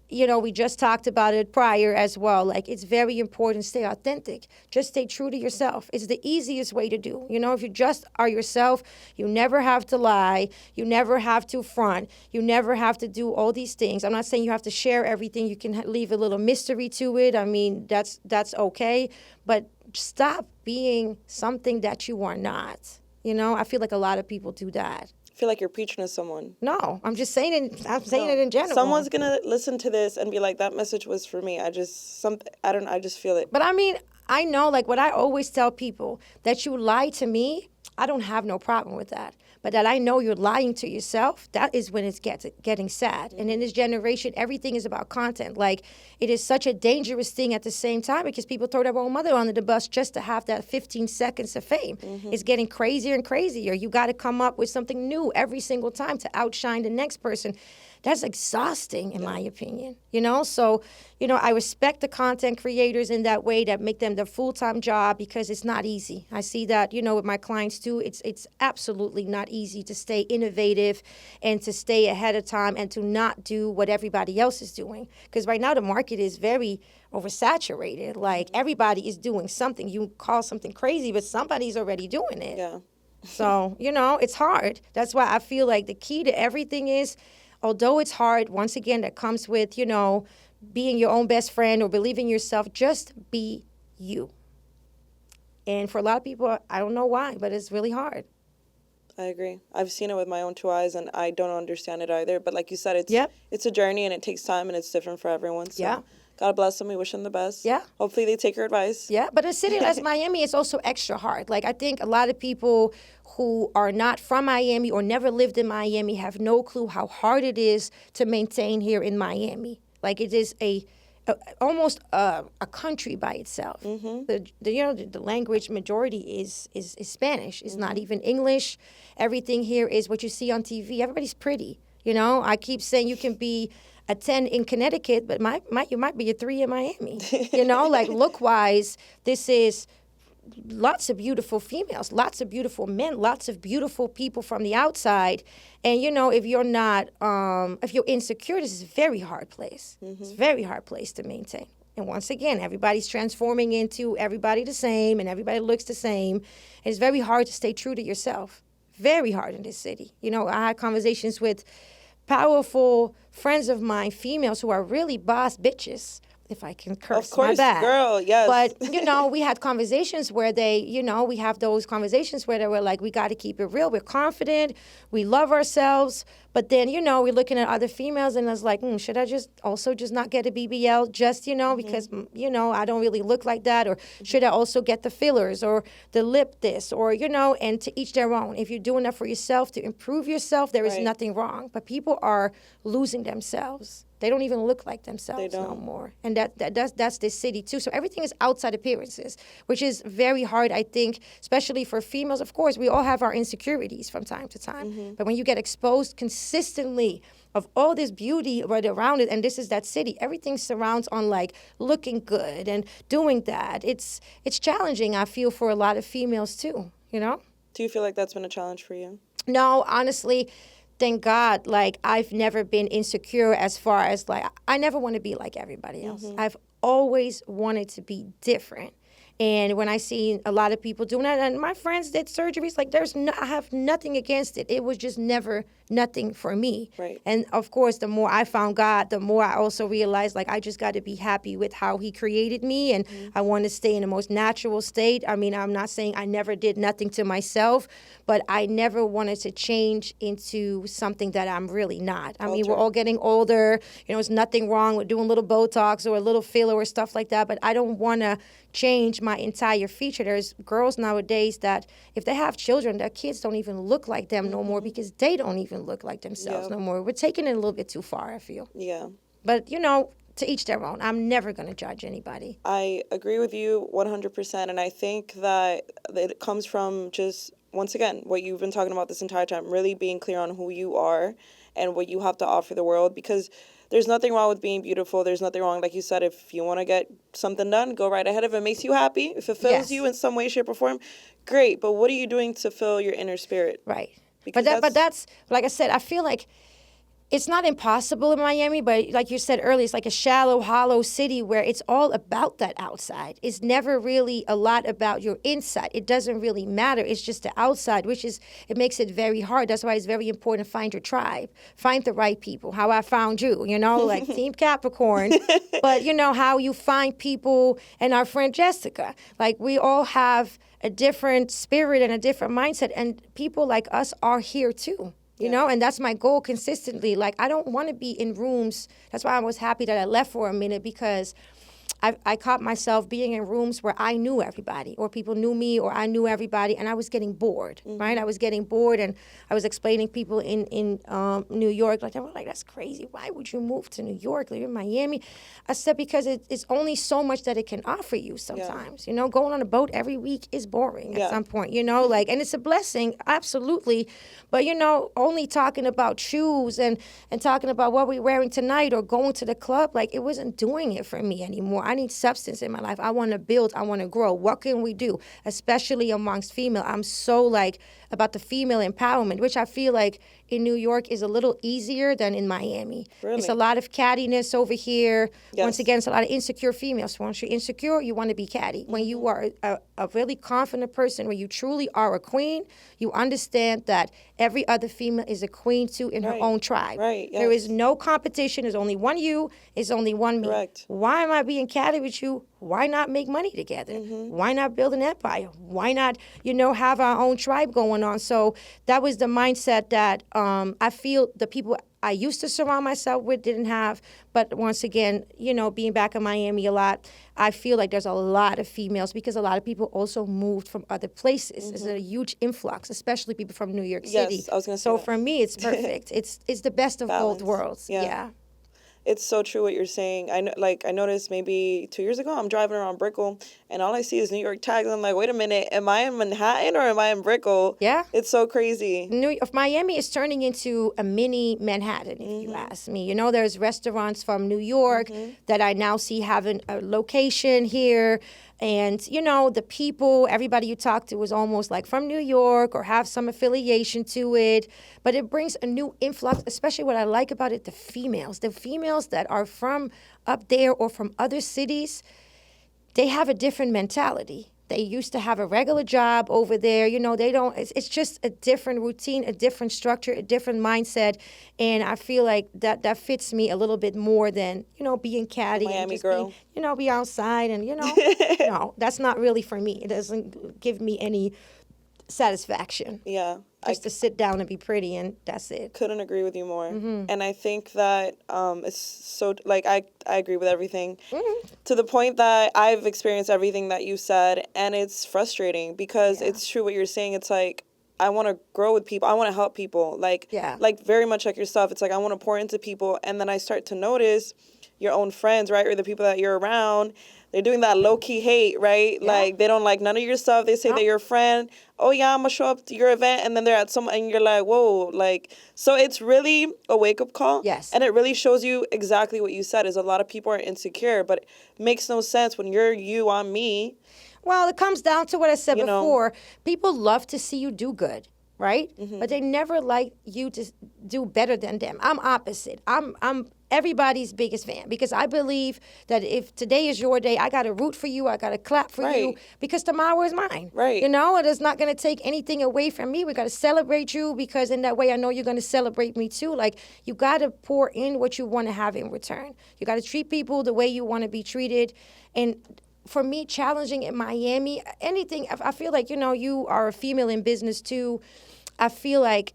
We just talked about it prior as well. Like, it's very important to stay authentic. Just stay true to yourself. It's the easiest way to do. If you just are yourself, you never have to lie. You never have to front. You never have to do all these things. I'm not saying you have to share everything. You can leave a little mystery to it. I mean, that's okay. But stop being something that you are not. I feel like a lot of people do that. I feel like you're preaching to someone. No, I'm just saying it. I'm saying it in general. Someone's gonna listen to this and be like, "That message was for me." I just feel it. But I mean, I know, like, what I always tell people, that you lie to me, I don't have no problem with that. But that I know you're lying to yourself, that is when it's getting sad. And in this generation, everything is about content. Like, it is such a dangerous thing at the same time, because people throw their own mother under the bus just to have that 15 seconds of fame. It's getting crazier and crazier. You got to come up with something new every single time to outshine the next person. That's exhausting, in my opinion, So, I respect the content creators in that way, that make them their full-time job, because it's not easy. I see that, with my clients too. It's absolutely not easy to stay innovative and to stay ahead of time and to not do what everybody else is doing. Because right now the market is very oversaturated. Like, everybody is doing something. You call something crazy, but somebody's already doing it. Yeah. So, it's hard. That's why I feel like the key to everything is, although it's hard, once again, that comes with, being your own best friend or believing in yourself, just be you. And for a lot of people, I don't know why, but it's really hard. I agree. I've seen it with my own two eyes, and I don't understand it either. But like you said, it's a journey, and it takes time, and it's different for everyone. So God bless them. We wish them the best. Yeah. Hopefully they take your advice. Yeah, but a city like Miami is also extra hard. Like, I think a lot of people who are not from Miami or never lived in Miami have no clue how hard it is to maintain here in Miami. Like, it is almost a country by itself. The language majority is Spanish. It's not even English. Everything here is what you see on TV. Everybody's pretty. I keep saying you can be a 10 in Connecticut, but you might be a 3 in Miami. Like, look-wise, this is lots of beautiful females, lots of beautiful men, lots of beautiful people from the outside. And, if you're not, if you're insecure, this is a very hard place. It's a very hard place to maintain. And once again, everybody's transforming into everybody the same, and everybody looks the same. It's very hard to stay true to yourself. Very hard in this city. I had conversations with powerful friends of mine, females, who are really boss bitches, if I can curse. Of course, my bad. girl, yes. But, we had conversations where we have those conversations where they were like, we got to keep it real. We're confident. We love ourselves. But then, we're looking at other females, and I was like, should I just not get a BBL just, because, I don't really look like that? Or should I also get the fillers or the lip this? Or, and to each their own. If you're doing that for yourself, to improve yourself, there is nothing wrong. But people are losing themselves. They don't even look like themselves no more. And that's this city, too. So everything is outside appearances, which is very hard, I think, especially for females. Of course, we all have our insecurities from time to time. But when you get exposed consistently of all this beauty right around it, and this is that city, everything surrounds on, like, looking good and doing that. It's challenging, I feel, for a lot of females, too, Do you feel like that's been a challenge for you? No, honestly, thank God, like, I've never been insecure as far as, like, I never want to be like everybody else. I've always wanted to be different. And when I see a lot of people doing that, and my friends did surgeries, like I have nothing against it. It was just never nothing for me. Right. And of course, the more I found God, the more I also realized, like, I just got to be happy with how he created me. And I want to stay in the most natural state. I mean, I'm not saying I never did nothing to myself, but I never wanted to change into something that I'm really not. I mean, we're all getting older. You know, there's nothing wrong with doing a little Botox or a little filler or stuff like that, but I don't want to change my entire feature. There's girls nowadays that if they have children, their kids don't even look like them no more because they don't even look like themselves no more. We're taking it a little bit too far, I feel. Yeah. But, you know, to each their own. I'm never going to judge anybody. I agree with you 100%. And I think that it comes from just, once again, what you've been talking about this entire time, really being clear on who you are and what you have to offer the world. Because there's nothing wrong with being beautiful. There's nothing wrong, like you said, if you want to get something done, go right ahead. If it makes you happy, if it fills you in some way, shape, or form, great. But what are you doing to fill your inner spirit? Right. But that's, like I said, I feel like it's not impossible in Miami, but like you said earlier, it's like a shallow, hollow city where it's all about that outside. It's never really a lot about your inside. It doesn't really matter. It's just the outside, it makes it very hard. That's why it's very important to find your tribe, find the right people. How I found you, you know, like Team Capricorn. But, you know, how you find people, and our friend Jessica. Like, we all have a different spirit and a different mindset, and people like us are here too. You know, and that's my goal consistently. Like, I don't want to be in rooms. That's why I was happy that I left for a minute, because I caught myself being in rooms where I knew everybody, or people knew me, or I knew everybody, and I was getting bored, right? I was getting bored, and I was explaining people in New York, like, they were like, that's crazy. Why would you move to New York, live in Miami? I said, because it's only so much that it can offer you sometimes. You know, going on a boat every week is boring at some point, you know, like, and it's a blessing, absolutely. But, you know, only talking about shoes and talking about what we're wearing tonight or going to the club, like, it wasn't doing it for me anymore. I need substance in my life. I want to build. I want to grow. What can we do? Especially amongst female. I'm so, like, about the female empowerment, which I feel like in New York is a little easier than in Miami. Really? It's a lot of cattiness over here. Once again, it's a lot of insecure females. Once you're insecure, you want to be catty. When you are a really confident person, when you truly are a queen, you understand that every other female is a queen too in her own tribe. Right, yes. There is no competition. There's only one you. It's only one me. Correct. Why am I being catty with you? Why not make money together? Why not build an empire? Why not, you know, have our own tribe going on? So that was the mindset that I feel the people I used to surround myself with didn't have. But once again, you know, being back in Miami a lot, I feel like there's a lot of females, because a lot of people also moved from other places. There's a huge influx, especially people from New York City. Yes, I was going to say so that. for me, it's perfect. It's the best of both worlds. Yeah. It's so true what you're saying. I noticed maybe 2 years ago, I'm driving around Brickell, and all I see is New York tags. I'm like, wait a minute, am I in Manhattan or am I in Brickell? Yeah. It's so crazy. Miami is turning into a mini Manhattan, if you ask me. You know, there's restaurants from New York that I now see having a location here. And, you know, the people, everybody you talk to is almost like from New York or have some affiliation to it. But it brings a new influx, especially what I like about it, the females. The females that are from up there or from other cities, they have a different mentality. They used to have a regular job over there. You know, they don't, it's just a different routine, a different structure, a different mindset. And I feel like that fits me a little bit more than, you know, being catty. Miami and just girl. being, you know, be outside and, you know, no, that's not really for me. It doesn't give me any satisfaction. Yeah. Just to sit down and be pretty, and that's it. Couldn't agree with you more. And I think that it's so, like, I agree with everything to the point that I've experienced everything that you said, and it's frustrating because it's true what you're saying. It's like, I want to grow with people. I want to help people. Like very much like yourself. It's like, I want to pour into people, and then I start to notice your own friends, right, or the people that you're around, they're doing that low-key hate, right? Yeah. Like, they don't like none of your stuff. They say they're your friend. Oh, yeah, I'm going to show up to your event. And then they're at some, and you're like, whoa. Like, so it's really a wake-up call. Yes. And it really shows you exactly what you said, is a lot of people are insecure. But it makes no sense when you're you, I'm me. Well, it comes down to what I said before. People love to see you do good, right? But they never like you to do better than them. I'm opposite. I'm everybody's biggest fan, because I believe that if today is your day, I got to root for you. I got to clap for you, Right. because tomorrow is mine. Right. You know, it is not going to take anything away from me. We got to celebrate you, because in that way, I know you're going to celebrate me too. Like, you got to pour in what you want to have in return. You got to treat people the way you want to be treated. And for me, challenging in Miami, anything, I feel like, you know, you are a female in business too. I feel like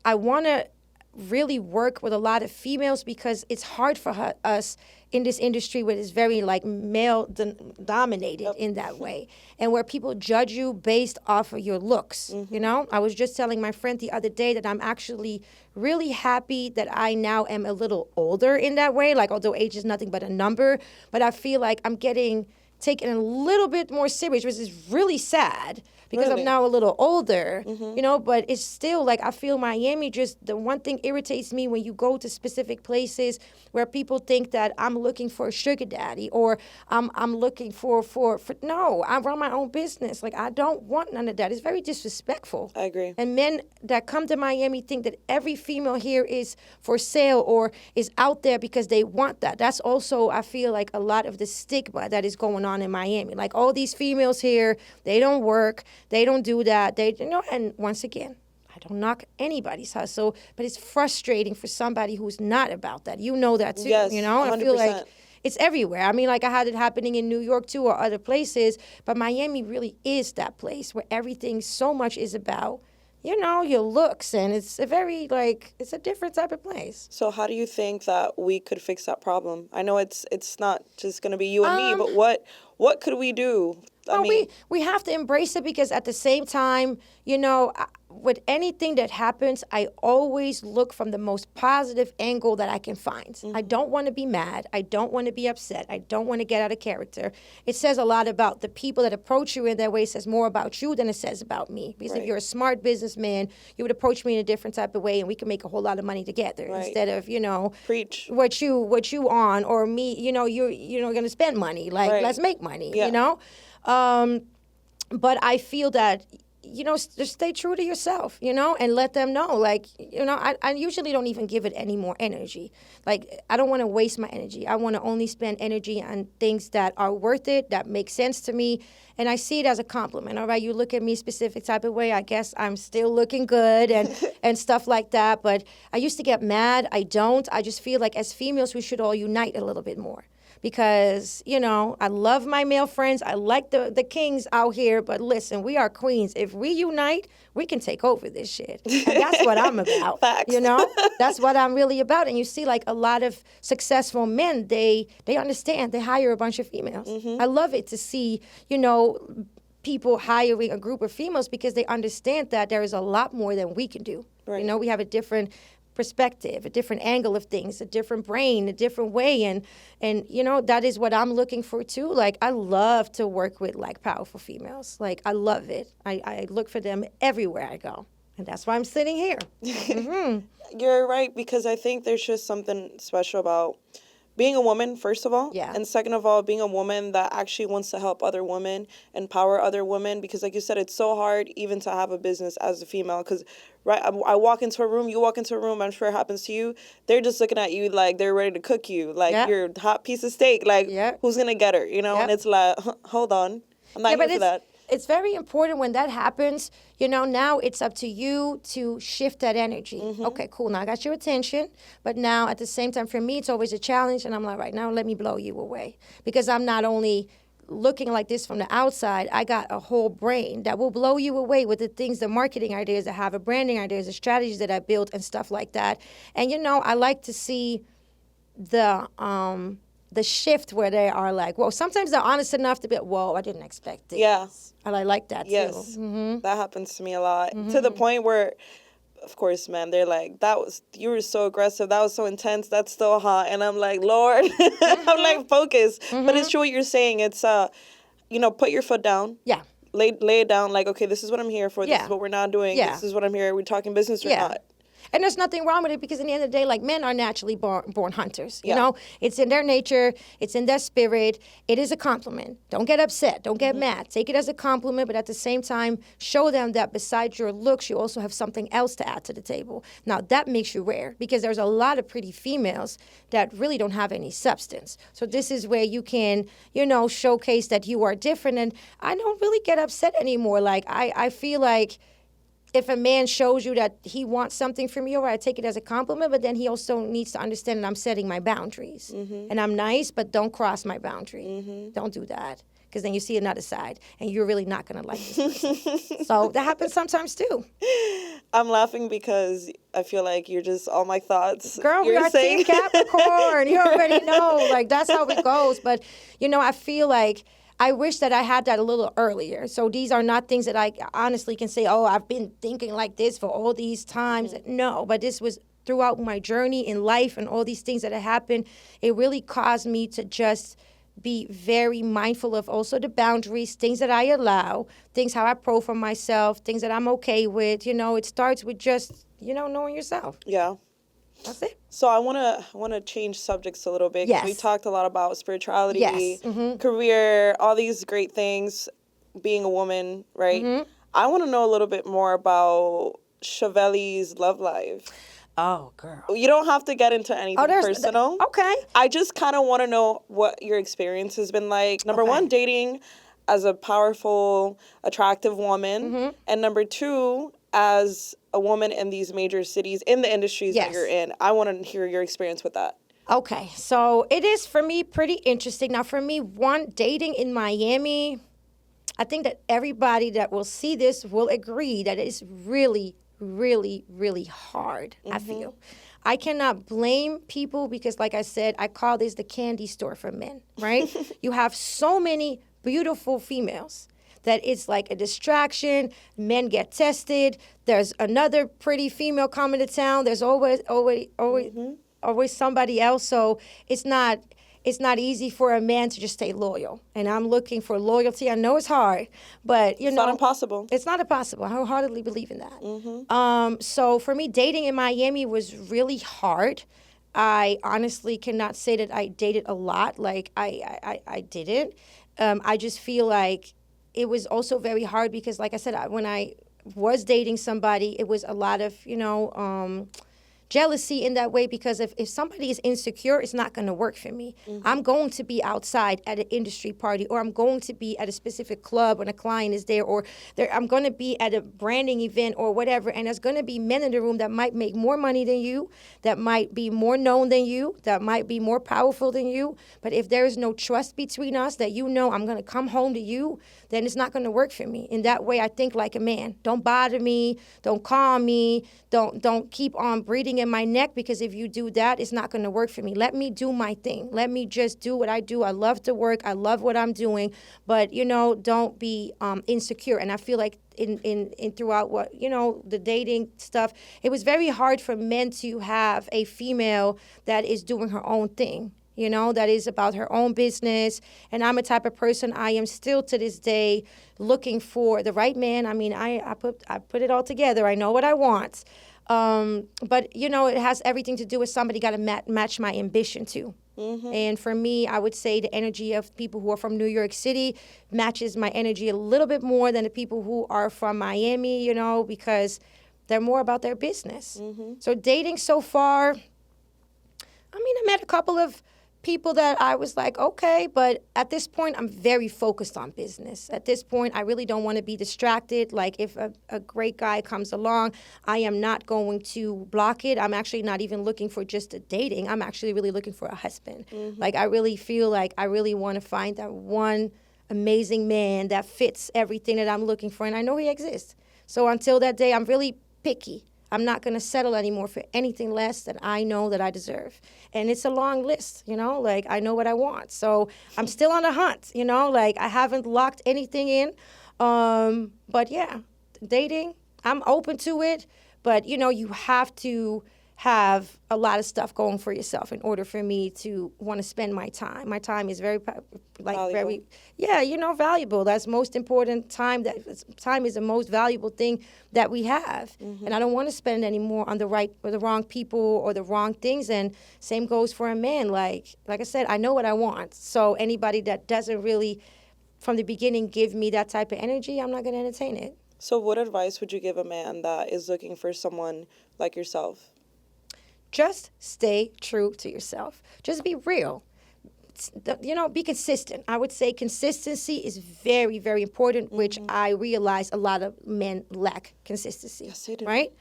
I want to really work with a lot of females, because it's hard for us in this industry where it's very like male dominated in that way, and where people judge you based off of your looks. You know, I was just telling my friend the other day that I'm actually really happy that I now am a little older in that way. Like, although age is nothing but a number, but I feel like I'm getting taken a little bit more serious, which is really sad, because Really? I'm now a little older, you know, but it's still like, I feel Miami, just the one thing irritates me when you go to specific places where people think that I'm looking for a sugar daddy, or I'm looking for no, I run my own business. Like, I don't want none of that. It's very disrespectful. I agree. And men that come to Miami think that every female here is for sale or is out there because they want that. That's also, I feel like, a lot of the stigma that is going on in Miami. Like, all these females here, they don't work, they don't do that, they, you know, and once again, I don't knock anybody's hustle, but it's frustrating for somebody who's not about that. You know that too, Yes, you know? 100%. I feel like it's everywhere. I mean, like, I had it happening in New York too, or other places, but Miami really is that place where everything so much is about, you know, your looks, and it's a very, like, it's a different type of place. So how do you think that we could fix that problem? I know it's not just going to be you and me, but what could we do? I mean, we have to embrace it, because at the same time, you know, with anything that happens, I always look from the most positive angle that I can find. I don't want to be mad. I don't want to be upset. I don't want to get out of character. It says a lot about the people that approach you in that way. It says more about you than it says about me. Because if you're a smart businessman, you would approach me in a different type of way, and we can make a whole lot of money together instead of, you know, preach what you on, or me, you know, you're going to spend money. Like, let's make money, you know? But I feel that, you know, just stay true to yourself, you know, and let them know. Like, you know, I usually don't even give it any more energy. Like, I don't want to waste my energy. I want to only spend energy on things that are worth it, that make sense to me. And I see it as a compliment, all right? You look at me a specific type of way, I guess I'm still looking good and stuff like that. But I used to get mad. I don't. I just feel like as females, we should all unite a little bit more. Because, you know, I love my male friends. I like the kings out here. But listen, we are queens. If we unite, we can take over this shit. And that's what I'm about. Facts. You know? That's what I'm really about. And you see, like, a lot of successful men, they understand. They hire a bunch of females. I love it to see, you know, people hiring a group of females, because they understand that there is a lot more than we can do. Right. You know, we have a different perspective, a different angle of things, a different brain, a different way. And you know, that is what I'm looking for too. Like, I love to work with, like, powerful females. Like, I love it. I look for them everywhere I go. And that's why I'm sitting here. You're right, because I think there's just something special about being a woman, first of all. Yeah. And second of all, being a woman that actually wants to help other women, empower other women. Because like you said, it's so hard even to have a business as a female. Because I walk into a room, you walk into a room, I'm sure it happens to you. They're just looking at you like they're ready to cook you. Like, you're a hot piece of steak. Like, who's going to get her? You know? And it's like, hold on. I'm not here for that. It's very important when that happens. You know, now it's up to you to shift that energy. Okay, cool. Now I got your attention. But now at the same time, for me, it's always a challenge. And I'm like, right now, let me blow you away. Because I'm not only looking like this from the outside, I got a whole brain that will blow you away with the things, the marketing ideas I have, the branding ideas, the strategies that I built and stuff like that. And, you know, I like to see the shift where they are like, whoa, sometimes they're honest enough to be, whoa, I didn't expect this. Yeah. And I like that yes. too. That happens to me a lot. To the point where, of course, man, they're like, you were so aggressive. That was so intense. That's still hot. And I'm like, Lord, I'm like, focus. But it's true what you're saying. It's, you know, put your foot down. Yeah. Lay it down. Like, okay, this is what I'm here for. This is what we're not doing. This is what I'm here. Are we talking business or not? And there's nothing wrong with it because in the end of the day, like men are naturally born hunters. You Yeah. know, it's in their nature, it's in their spirit. It is a compliment. Don't get upset. Don't get mad. Take it as a compliment, but at the same time, show them that besides your looks, you also have something else to add to the table. Now, that makes you rare because there's a lot of pretty females that really don't have any substance. So this is where you can, you know, showcase that you are different. And I don't really get upset anymore. Like, I feel like if a man shows you that he wants something from you, I take it as a compliment, but then he also needs to understand that I'm setting my boundaries. And I'm nice, but don't cross my boundary. Don't do that. Because then you see another side, and you're really not going to like this person. So that happens sometimes, too. I'm laughing because I feel like you're just all my thoughts. Girl, we you're are saying. Team Capricorn. You already know. Like, that's how it goes. But, you know, I feel like I wish that I had that a little earlier. So these are not things that I honestly can say, oh, I've been thinking like this for all these times. No, but this was throughout my journey in life and all these things that have happened. It really caused me to just be very mindful of also the boundaries, things that I allow, things how I profile myself, things that I'm okay with. You know, it starts with just, you know, knowing yourself. Yeah. That's it. So I wanna change subjects a little bit. 'Cause Yes. we talked a lot about spirituality, Yes. career, all these great things, being a woman, right? I want to know a little bit more about Chavely's love life. Oh, girl. You don't have to get into anything personal. Okay. I just kind of want to know what your experience has been like. Number one, dating as a powerful, attractive woman. And number two, as a woman in these major cities, in the industries that you're in. I want to hear your experience with that. Okay. So it is, for me, pretty interesting. Now, for me, one, dating in Miami, I think that everybody that will see this will agree that it's really, really, really hard, I feel. I cannot blame people because, like I said, I call this the candy store for men, right? You have so many beautiful females that it's like a distraction. Men get tested. There's another pretty female coming to town. There's always somebody else. So it's not easy for a man to just stay loyal. And I'm looking for loyalty. I know it's hard, but you know, It's not impossible. It's not impossible. I wholeheartedly believe in that. So for me, dating in Miami was really hard. I honestly cannot say that I dated a lot. Like I didn't. I just feel like it was also very hard because, like I said, when I was dating somebody, it was a lot of, you know, jealousy in that way because if somebody is insecure, it's not going to work for me. I'm going to be outside at an industry party, or I'm going to be at a specific club when a client is there, or I'm going to be at a branding event or whatever, and there's going to be men in the room that might make more money than you, that might be more known than you, that might be more powerful than you. But if there is no trust between us, that you know I'm going to come home to you, then it's not going to work for me. In that way, I think like a man. Don't bother me. Don't call me. Don't keep on breathing in my neck, because if you do that, it's not going to work for me. Let me do my thing. Let me just do what I do. I love to work. I love what I'm doing. But, you know, don't be insecure. And I feel like in throughout what, you know, the dating stuff, it was very hard for men to have a female that is doing her own thing. You know, that is about her own business. And I'm a type of person, I am still to this day looking for the right man. I mean, I put it all together. I know what I want. But, you know, it has everything to do with somebody got to match my ambition too. And for me, I would say the energy of people who are from New York City matches my energy a little bit more than the people who are from Miami, you know, because they're more about their business. So dating so far, I mean, I met a couple of people that I was like, okay, but at this point, I'm very focused on business. At this point, I really don't want to be distracted. Like, if a great guy comes along, I am not going to block it. I'm actually not even looking for just a dating. I'm actually really looking for a husband. Like, I really feel like I really want to find that one amazing man that fits everything that I'm looking for, and I know he exists. So until that day, I'm really picky. I'm not going to settle anymore for anything less than I know that I deserve. And it's a long list, you know, like I know what I want. So I'm still on the hunt, you know, like I haven't locked anything in. But yeah, dating, I'm open to it. But, you know, you have to have a lot of stuff going for yourself in order for me to want to spend my time. My time is very Valuable. valuable. That's most important time. Time is the most valuable thing that we have. And I don't want to spend any more on the right or the wrong people or the wrong things. And same goes for a man. Like I said, I know what I want. So anybody that doesn't really from the beginning give me that type of energy, I'm not going to entertain it. So what advice would you give a man that is looking for someone like yourself? Just stay true to yourself. Just be real. Be consistent. I would say consistency is very, very important, which I realize a lot of men lack consistency. Yes, they do. Right?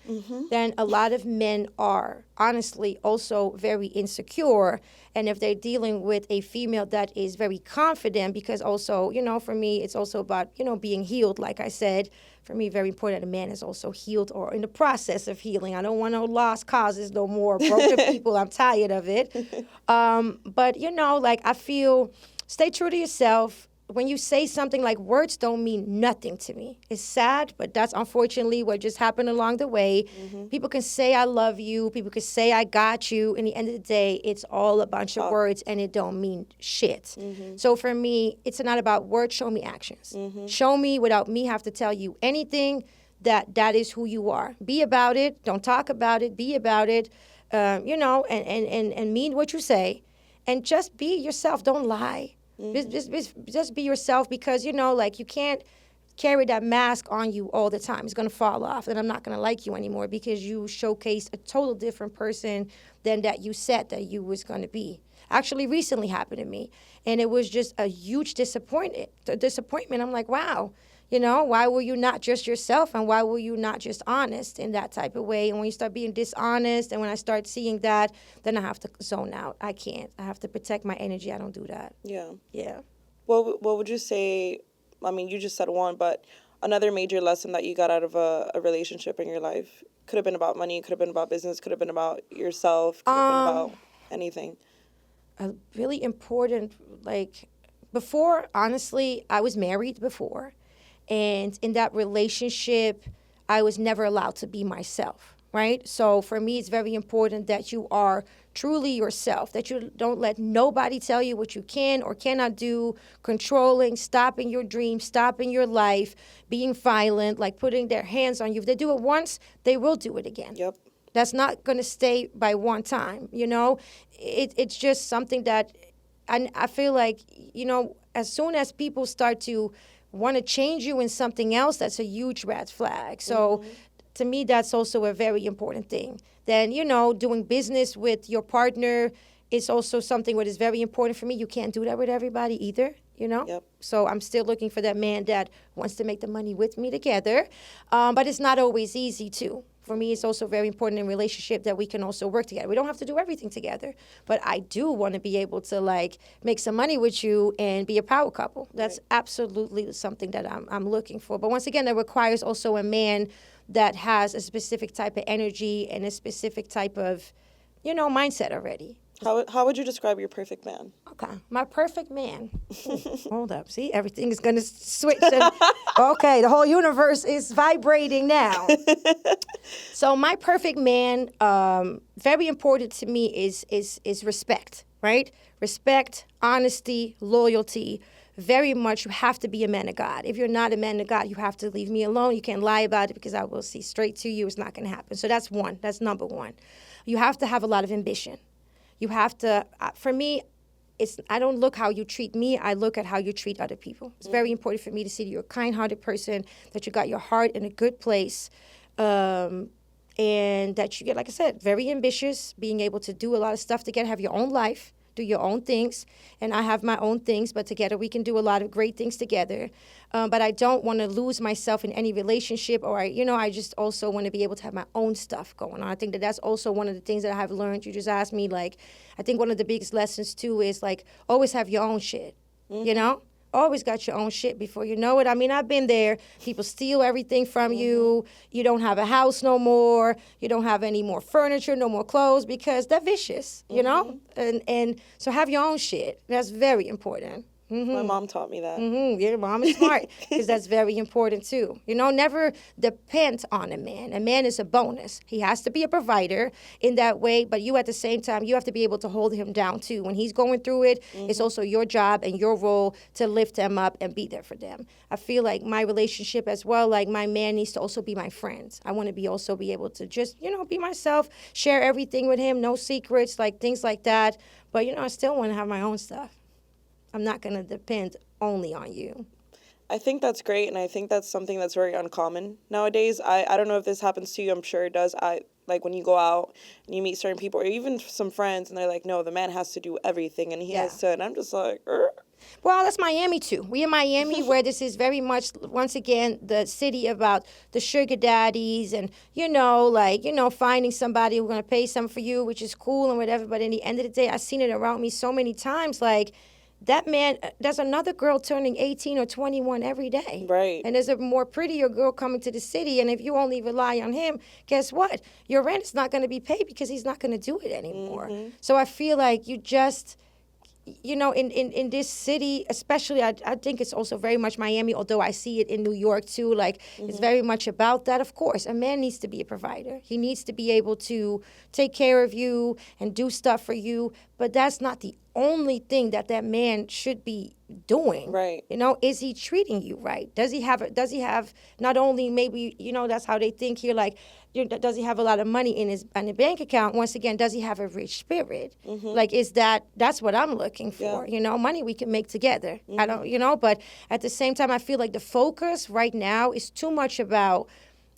Then a lot of men are honestly also very insecure. And if they're dealing with a female that is very confident, because also, for me, it's also about, being healed, like I said. For me, very important that a man is also healed or in the process of healing. I don't want no lost causes no more. Broken people, I'm tired of it. But, I feel stay true to yourself. When you say something, like, words don't mean nothing to me. It's sad, but that's unfortunately what just happened along the way. People can say I love you. People can say I got you. In the end of the day, it's all a bunch of words, and it don't mean shit. So for me, it's not about words. Show me actions. Show me without me have to tell you anything that is who you are. Be about it. Don't talk about it. Be about it, and mean what you say. And just be yourself. Don't lie. Just be yourself, because, you can't carry that mask on you all the time. It's going to fall off, and I'm not going to like you anymore because you showcased a total different person than that you said that you was going to be. Actually, recently happened to me, and it was just a huge disappointment. I'm like, wow, why were you not just yourself, and why were you not just honest in that type of way? And when you start being dishonest, and when I start seeing that, then I have to zone out. I can't. I have to protect my energy. I don't do that. Yeah. What would you say, I mean, you just said one, but another major lesson that you got out of a relationship in your life? Could have been about money, could have been about business, could have been about yourself, could have been about anything. A really important, before, honestly, I was married before. And in that relationship, I was never allowed to be myself, right? So for me, it's very important that you are truly yourself, that you don't let nobody tell you what you can or cannot do, controlling, stopping your dreams, stopping your life, being violent, putting their hands on you. If they do it once, they will do it again. Yep. That's not going to stay by one time, It's just something that I feel like, as soon as people start to want to change you in something else, that's a huge red flag. So to me, that's also a very important thing. Then, doing business with your partner is also something that is very important for me. You can't do that with everybody either, Yep. So I'm still looking for that man that wants to make the money with me together. But it's not always easy too. For me, it's also very important in a relationship that we can also work together. We don't have to do everything together, but I do want to be able to make some money with you and be a power couple. That's absolutely something that I'm looking for. But once again, that requires also a man that has a specific type of energy and a specific type of, mindset already. How would you describe your perfect man? Okay, my perfect man. Hold up. See, everything is going to switch. Okay, the whole universe is vibrating now. So my perfect man, very important to me is respect, right? Respect, honesty, loyalty. Very much, you have to be a man of God. If you're not a man of God, you have to leave me alone. You can't lie about it because I will see straight to you. It's not going to happen. So that's one. That's number one. You have to have a lot of ambition. You have to, for me, I don't look how you treat me. I look at how you treat other people. It's very important for me to see that you're a kind-hearted person, that you got your heart in a good place, and that you get, like I said, very ambitious, being able to do a lot of stuff together, have your own life, do your own things, and I have my own things, but together we can do a lot of great things together. But I don't want to lose myself in any relationship, or I just also want to be able to have my own stuff going on. I think that's also one of the things that I have learned. You just asked me, I think one of the biggest lessons too is always have your own shit, Always got your own shit before you know it. I mean, I've been there. People steal everything from you. You don't have a house no more. You don't have any more furniture, no more clothes, because they're vicious, And so have your own shit. That's very important. My mom taught me that. Your mom is smart because that's very important too. Never depend on a man. A man is a bonus. He has to be a provider in that way, but you at the same time, you have to be able to hold him down too. When he's going through it, it's also your job and your role to lift them up and be there for them. I feel like my relationship as well, like my man needs to also be my friend. I want to be able to just, be myself, share everything with him, no secrets, like things like that. But, I still want to have my own stuff. I'm not going to depend only on you. I think that's great, and I think that's something that's very uncommon nowadays. I don't know if this happens to you. I'm sure it does. Like when you go out and you meet certain people or even some friends, and they're like, no, the man has to do everything, and he has to, and I'm just like, Well, that's Miami, too. We in Miami where this is very much, once again, the city about the sugar daddies and, finding somebody who's going to pay some for you, which is cool and whatever. But in the end of the day, I've seen it around me so many times, like, that man, there's another girl turning 18 or 21 every day. Right. And there's a more prettier girl coming to the city. And if you only rely on him, guess what? Your rent is not going to be paid because he's not going to do it anymore. So I feel like you just, in this city, especially, I think it's also very much Miami, although I see it in New York too. Like, it's very much about that. Of course, a man needs to be a provider. He needs to be able to take care of you and do stuff for you. But that's not the only thing that man should be doing. Right. Is he treating you right? Does he have not only maybe, that's how they think here, like, does he have a lot of money in his bank account? Once again, does he have a rich spirit? Like, that's what I'm looking for. Yeah. Money we can make together. I don't, but at the same time, I feel like the focus right now is too much about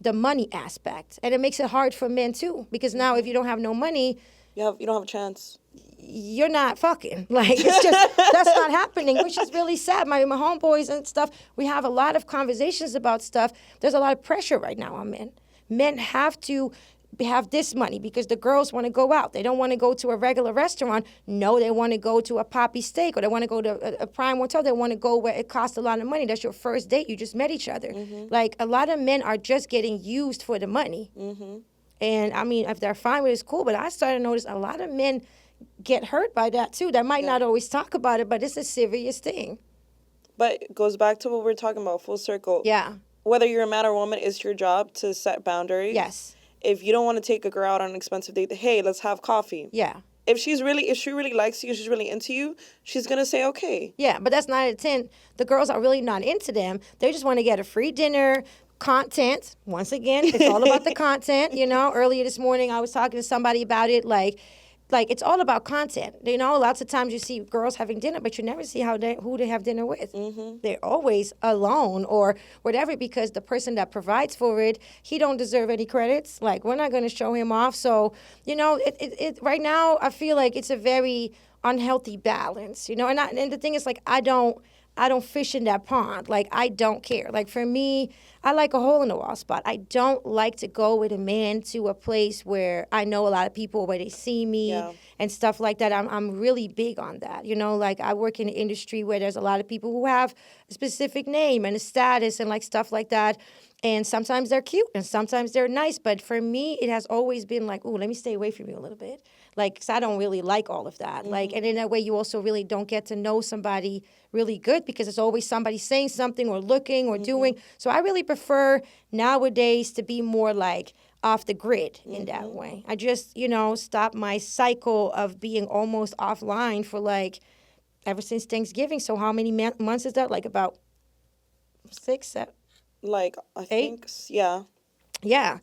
the money aspect. And it makes it hard for men too, because now if you don't have no money, you don't have a chance. You're not fucking. Like, it's just, that's not happening, which is really sad. My homeboys and stuff, we have a lot of conversations about stuff. There's a lot of pressure right now on men. Men have to have this money because the girls want to go out. They don't want to go to a regular restaurant. No, they want to go to a Poppy Steak, or they want to go to a Prime Hotel. They want to go where it costs a lot of money. That's your first date. You just met each other. Like, a lot of men are just getting used for the money. And, I mean, if they're fine with it, it's cool. But I started to notice a lot of men get hurt by that, too. That might not always talk about it, but it's a serious thing. But it goes back to what we're talking about, full circle. Yeah. Whether you're a man or woman, it's your job to set boundaries. Yes. If you don't want to take a girl out on an expensive date, hey, let's have coffee. Yeah. If she really likes you, she's really into you, she's going to say okay. Yeah, but that's 9 out of 10. The girls are really not into them. They just want to get a free dinner, content. Once again, it's all about the content. Earlier this morning, I was talking to somebody about it, like it's all about content. Lots of times you see girls having dinner, but you never see who they have dinner with. They're always alone or whatever, because the person that provides for it, he don't deserve any credits. Like, we're not going to show him off. So, it right now, I feel like it's a very unhealthy balance, and the thing is, like, I don't fish in that pond. Like, I don't care. Like, for me, I like a hole-in-the-wall spot. I don't like to go with a man to a place where I know a lot of people, where they see me and stuff like that. I'm really big on that. Like, I work in an industry where there's a lot of people who have a specific name and a status and, like, stuff like that. And sometimes they're cute and sometimes they're nice. But for me, it has always been like, ooh, let me stay away from you a little bit. Like, because I don't really like all of that. Like, and in that way, you also really don't get to know somebody really good, because it's always somebody saying something or looking or doing. So I really prefer nowadays to be more like off the grid in that way. I just, stop my cycle of being almost offline for like ever since Thanksgiving. So how many months is that? Like about 6, 7? Like, I think, yeah. Yeah.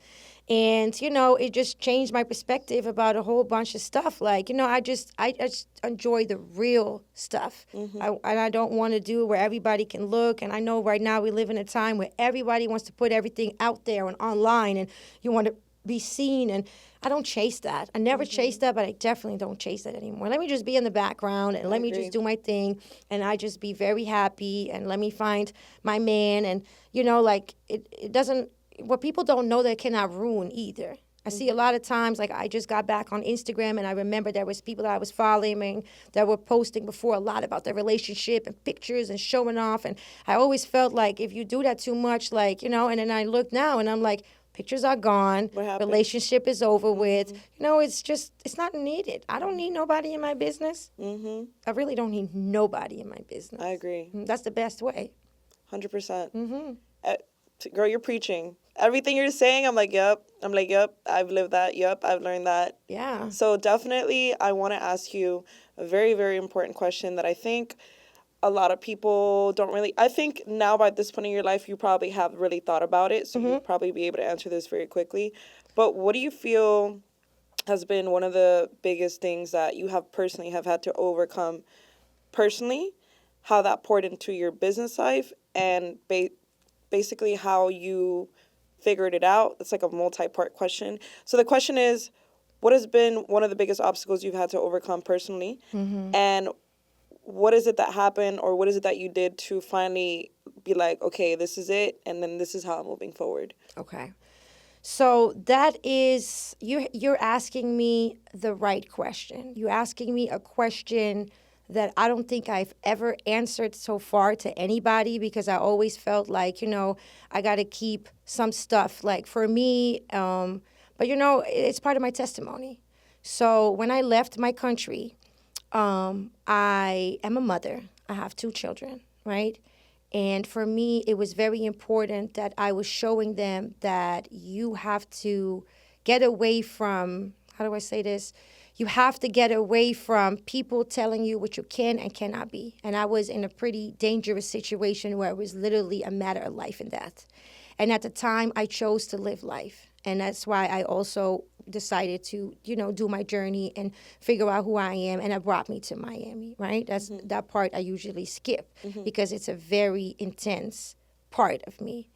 And, it just changed my perspective about a whole bunch of stuff. Like, I just enjoy the real stuff. And I don't want to do it where everybody can look. And I know right now we live in a time where everybody wants to put everything out there and online, and you want to be seen. And I don't chase that. I never chased that, but I definitely don't chase that anymore. Let me just be in the background and let me just do my thing. And I just be very happy, and let me find my man. And, like, it doesn't, what people don't know, they cannot ruin either. I see a lot of times, like, I just got back on Instagram, and I remember there was people that I was following that were posting before a lot about their relationship and pictures and showing off. And I always felt like if you do that too much, like, and then I look now and I'm like, Pictures are gone. What happened? Relationship is over with. It's not needed. I don't need nobody in my business. I really don't need nobody in my business. I agree. That's the best way. 100%. Girl, you're preaching. Everything you're saying, I'm like, yep. I've lived that. Yep, I've learned that. Yeah. So definitely, I want to ask you a very, very important question that I think a lot of people don't really. I think now by this point in your life, you probably have really thought about it. So you'll probably be able to answer this very quickly. But what do you feel has been one of the biggest things that you have personally have had to overcome personally, how that poured into your business life, and basically how you figured it out? It's like a multi-part question. So the question is, what has been one of the biggest obstacles you've had to overcome personally? And what is it that happened, or what is it that you did to finally be like, okay, this is it, and then this is how I'm moving forward? Okay. So that is, you're asking me the right question. You're asking me a question that I don't think I've ever answered so far to anybody, because I always felt like, I got to keep some stuff like for me. But, it's part of my testimony. So when I left my country, I am a mother. I have 2 children, right? And for me, it was very important that I was showing them that you have to get away from, how do I say this? You have to get away from people telling you what you can and cannot be. And I was in a pretty dangerous situation where it was literally a matter of life and death. And at the time, I chose to live life. And that's why I also decided to, do my journey and figure out who I am. And it brought me to Miami, right? That's that part I usually skip because it's a very intense part of me.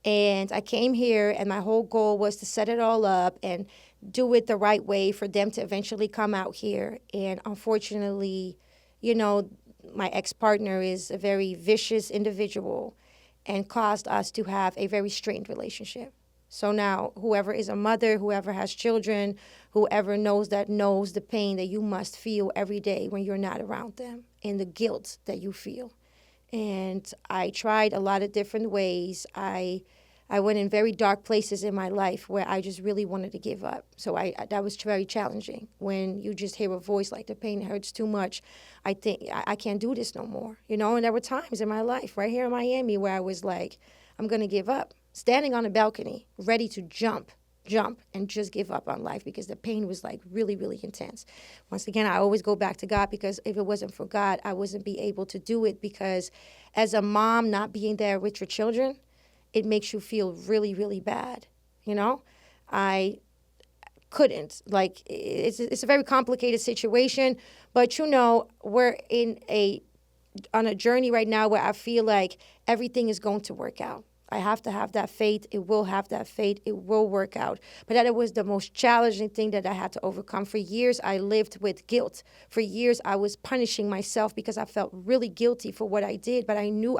And I came here, and my whole goal was to set it all up and do it the right way for them to eventually come out here. And unfortunately, my ex-partner is a very vicious individual and caused us to have a very strained relationship. So now whoever is a mother, whoever has children, whoever knows the pain that you must feel every day when you're not around them, and the guilt that you feel. And I tried a lot of different ways. I went in very dark places in my life where I just really wanted to give up. So that was very challenging. When you just hear a voice like, the pain hurts too much, I think I can't do this no more. And there were times in my life right here in Miami where I was like, I'm going to give up. Standing on a balcony, ready to jump, and just give up on life because the pain was like really, really intense. Once again, I always go back to God, because if it wasn't for God, I wouldn't be able to do it, because as a mom, not being there with your children, it makes you feel really, really bad. I couldn't. Like, it's a very complicated situation, but we're on a journey right now where I feel like everything is going to work out. I have to have that faith. It will have that faith. It will work out. But that it was the most challenging thing that I had to overcome. For years, I lived with guilt. For years, I was punishing myself because I felt really guilty for what I did. But I knew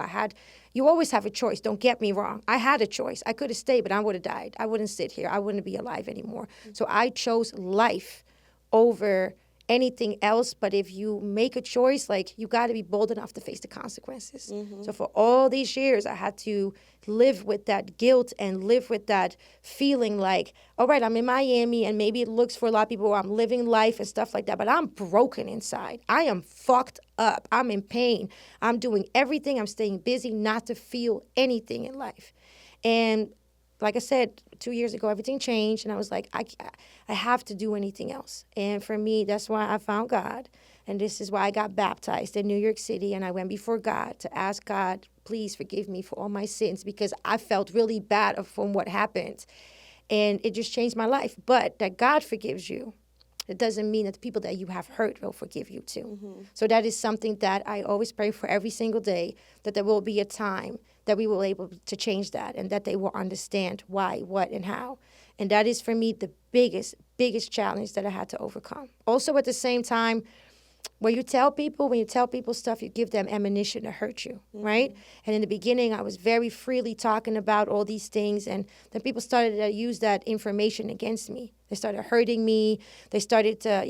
you always have a choice. Don't get me wrong. I had a choice. I could have stayed, but I would have died. I wouldn't sit here. I wouldn't be alive anymore. So I chose life over anything else. But if you make a choice, you got to be bold enough to face the consequences. So for all these years, I had to live with that guilt and live with that feeling like, all right, I'm in Miami, and maybe it looks for a lot of people where I'm living life and stuff like that, but I'm broken inside. I am fucked up. I'm in pain. I'm doing everything. I'm staying busy not to feel anything in life. And like I said, 2 years ago, everything changed, and I was like, I have to do anything else. And for me, that's why I found God, and this is why I got baptized in New York City, and I went before God to ask God, please forgive me for all my sins, because I felt really bad from what happened, and it just changed my life. But that God forgives you, it doesn't mean that the people that you have hurt will forgive you too. So that is something that I always pray for every single day, that there will be a time that we will be able to change that, and that they will understand why, what, and how. And that is, for me, the biggest challenge that I had to overcome. Also, at the same time, when you tell people stuff, you give them ammunition to hurt you, right? And in the beginning, I was very freely talking about all these things, and then people started to use that information against me. They started hurting me. They started to,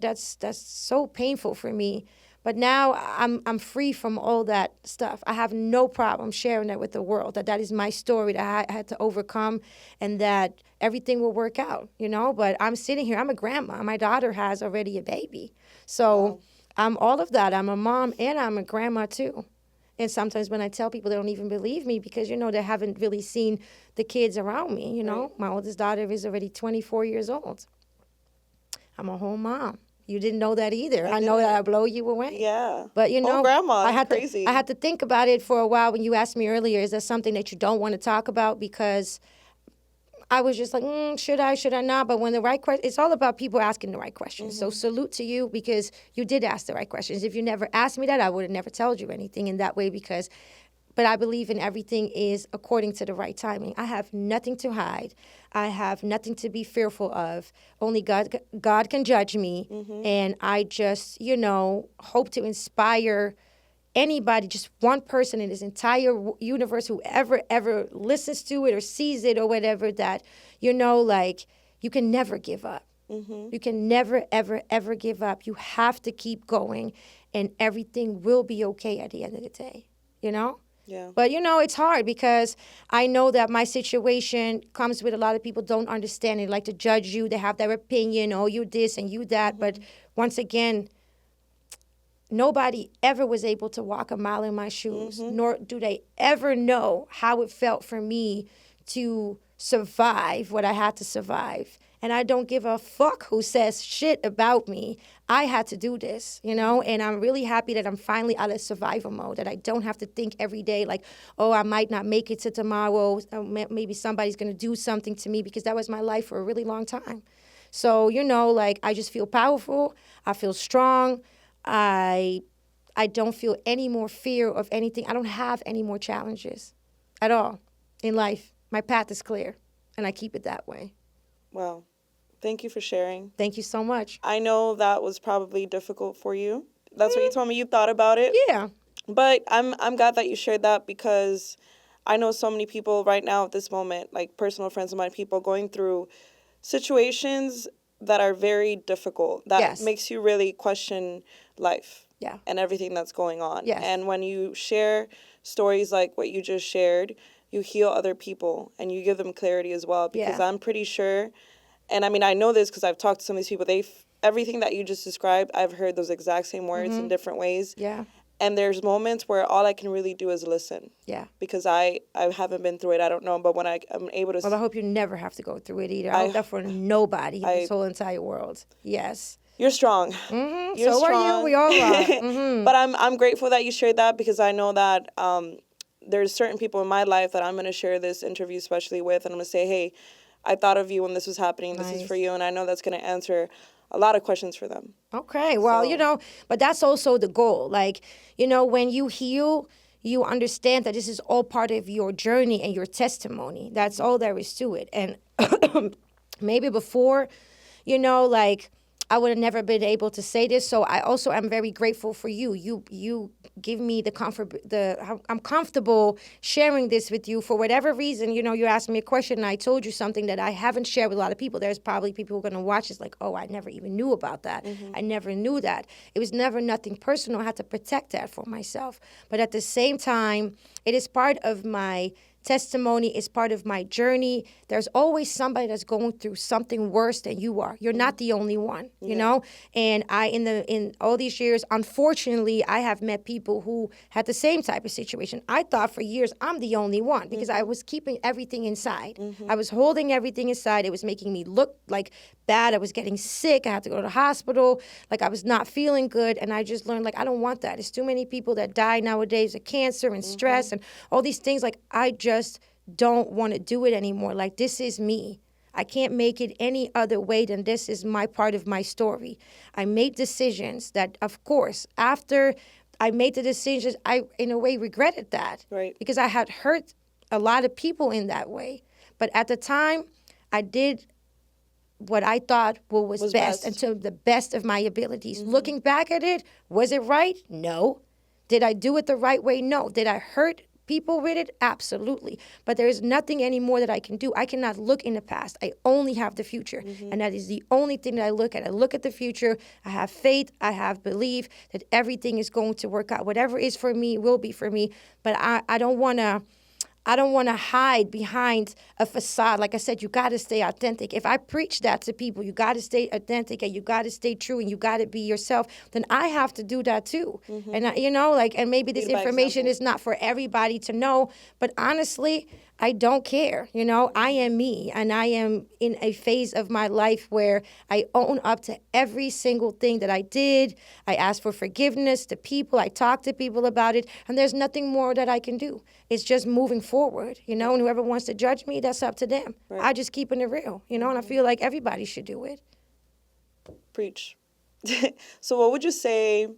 that's so painful for me. But now I'm free from all that stuff. I have no problem sharing that with the world, that is my story that I had to overcome, and that everything will work out, you know? But I'm sitting here, I'm a grandma. My daughter has already a baby. So Wow. I'm all of that. I'm a mom and I'm a grandma too. And sometimes when I tell people, they don't even believe me because, you know, they haven't really seen the kids around me, you know? Right. My oldest daughter is already 24 years old. I'm a whole mom. You didn't know that either. I know that I blow you away. Yeah. But you know, grandma, I that's had crazy. I had to think about it for a while when you asked me earlier, is that something that you don't want to talk about? Because I was just like, should I not? But when the right question, it's all about people asking the right questions. So salute to you because you did ask the right questions. If you never asked me that, I would have never told you anything in that way but I believe in everything is according to the right timing. I have nothing to hide. I have nothing to be fearful of. Only God can judge me. And I just, you know, hope to inspire anybody, just one person in this entire universe, whoever ever listens to it or sees it or whatever, that, you know, like, you can never give up. You can never, ever, ever give up. You have to keep going, and everything will be okay at the end of the day, you know? Yeah. But, you know, it's hard because I know that my situation comes with a lot of people don't understand it, like to judge you. They have their opinion, oh, you this and you that. But once again, nobody ever was able to walk a mile in my shoes, nor do they ever know how it felt for me to survive what I had to survive. And I don't give a fuck who says shit about me. I had to do this, you know? And I'm really happy that I'm finally out of survival mode, that I don't have to think every day like, oh, I might not make it to tomorrow. Maybe somebody's going to do something to me, because that was my life for a really long time. So, you know, like, I just feel powerful. I feel strong. I don't feel any more fear of anything. I don't have any more challenges at all in life. My path is clear, and I keep it that way. Wow. Thank you for sharing. Thank you so much. I know that was probably difficult for you. That's what you told me. You thought about it. Yeah. But I'm glad that you shared that, because I know so many people right now at this moment, like personal friends of mine, people going through situations that are very difficult, that Yes. makes you really question life. Yeah. And everything that's going on. Yes. And when you share stories like what you just shared, you heal other people and you give them clarity as well. Because Yeah. I'm pretty sure, and I mean, I know this because I've talked to some of these people, everything that you just described, I've heard those exact same words in different ways. Yeah. And there's moments where all I can really do is listen. Yeah. Because I haven't been through it, I don't know. But when I'm able to... Well, I hope you never have to go through it either. I hope that for nobody in this whole entire world. Yes. You're strong. Mm-hmm. You're So strong. are you. We all are. Mm-hmm. But I'm grateful that you shared that, because I know that there's certain people in my life that I'm going to share this interview especially with, and I'm going to say, hey, I thought of you when this was happening. This is for you. And I know that's going to answer a lot of questions for them. Okay. Well, you know, but that's also the goal. Like, you know, when you heal, you understand that this is all part of your journey and your testimony. That's all there is to it. And maybe before, you know, like, I would have never been able to say this. So I also am very grateful for you. You give me the comfort, I'm comfortable sharing this with you for whatever reason. You know, you asked me a question and I told you something that I haven't shared with a lot of people. There's probably people who are going to watch this like, oh, I never even knew about that. I never knew that. It was never nothing personal. I had to protect that for myself. But at the same time, it is part of my testimony, is part of my journey. There's always somebody that's going through something worse than you are. You're not the only one, you know? And in all these years, unfortunately, I have met people who had the same type of situation. I thought for years I'm the only one because I was keeping everything inside. I was holding everything inside. It was making me look like bad. I was getting sick. I had to go to the hospital. Like, I was not feeling good. And I just learned, like, I don't want that. There's too many people that die nowadays of cancer and stress and all these things. Like, I just don't want to do it anymore. Like, this is me. I can't make it any other way than this is my part of my story. I made decisions that, of course, after I made the decisions, I, in a way, regretted that. Right. Because I had hurt a lot of people in that way. But at the time, I did what I thought was best and to the best of my abilities. Looking back at it, was it right? No. Did I do it the right way? No. Did I hurt people with it? Absolutely. But there is nothing anymore that I can do. I cannot look in the past. I only have the future. And that is the only thing that I look at. I look at the future. I have faith. I have belief that everything is going to work out. Whatever is for me will be for me. But I don't want to. I don't want to hide behind a facade. Like I said, you got to stay authentic. If I preach that to people, you got to stay authentic and you got to stay true and you got to be yourself, then I have to do that too. And, and maybe this information is not for everybody to know, but honestly, I don't care. I am me, and I am in a phase of my life where I own up to every single thing that I did. I ask for forgiveness to people. I talk to people about it, and there's nothing more that I can do. It's just moving forward, and whoever wants to judge me, that's up to them. Right. I just keeping it real, and I feel like everybody should do it. Preach. So what would you say,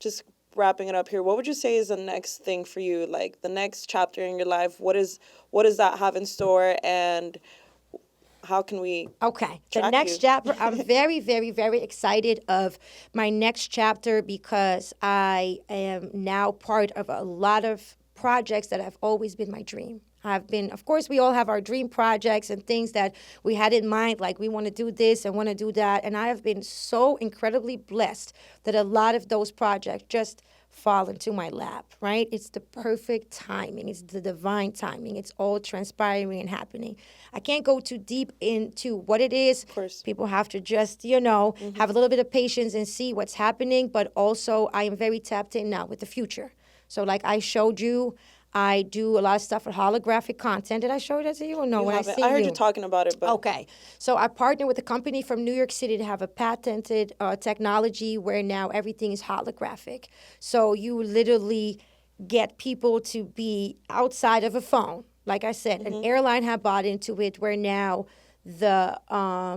just wrapping it up here, what would you say is the next thing for you, like the next chapter in your life? What does that have in store, and how can we the next chapter? I'm very, very, very excited of my next chapter because I am now part of a lot of projects that have always been my dream. Of course, we all have our dream projects and things that we had in mind, like we want to do this and want to do that. And I have been so incredibly blessed that a lot of those projects just fall into my lap, right? It's the perfect timing. It's the divine timing. It's all transpiring and happening. I can't go too deep into what it is. Of course. People have to just, have a little bit of patience and see what's happening. But also, I am very tapped in now with the future. So like I showed you, I do a lot of stuff with holographic content. Did I show that to you or no? I heard you talking about it. But okay. So I partnered with a company from New York City to have a patented technology where now everything is holographic. So you literally get people to be outside of a phone. Like I said, an airline had bought into it where now the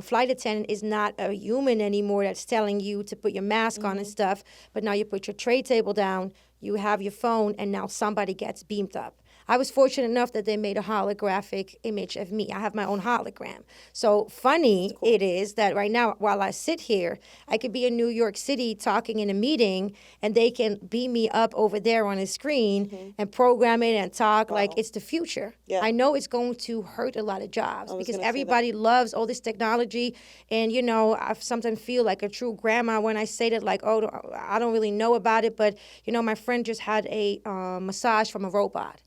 flight attendant is not a human anymore that's telling you to put your mask on and stuff. But now you put your tray table down, you have your phone, and now somebody gets beamed up. I was fortunate enough that they made a holographic image of me. I have my own hologram. So funny it is that right now, while I sit here, I could be in New York City talking in a meeting, and they can beam me up over there on a screen and program it and talk like it's the future. Yeah. I know it's going to hurt a lot of jobs because everybody loves all this technology. And, I sometimes feel like a true grandma when I say that, like, oh, I don't really know about it. But, my friend just had a massage from a robot.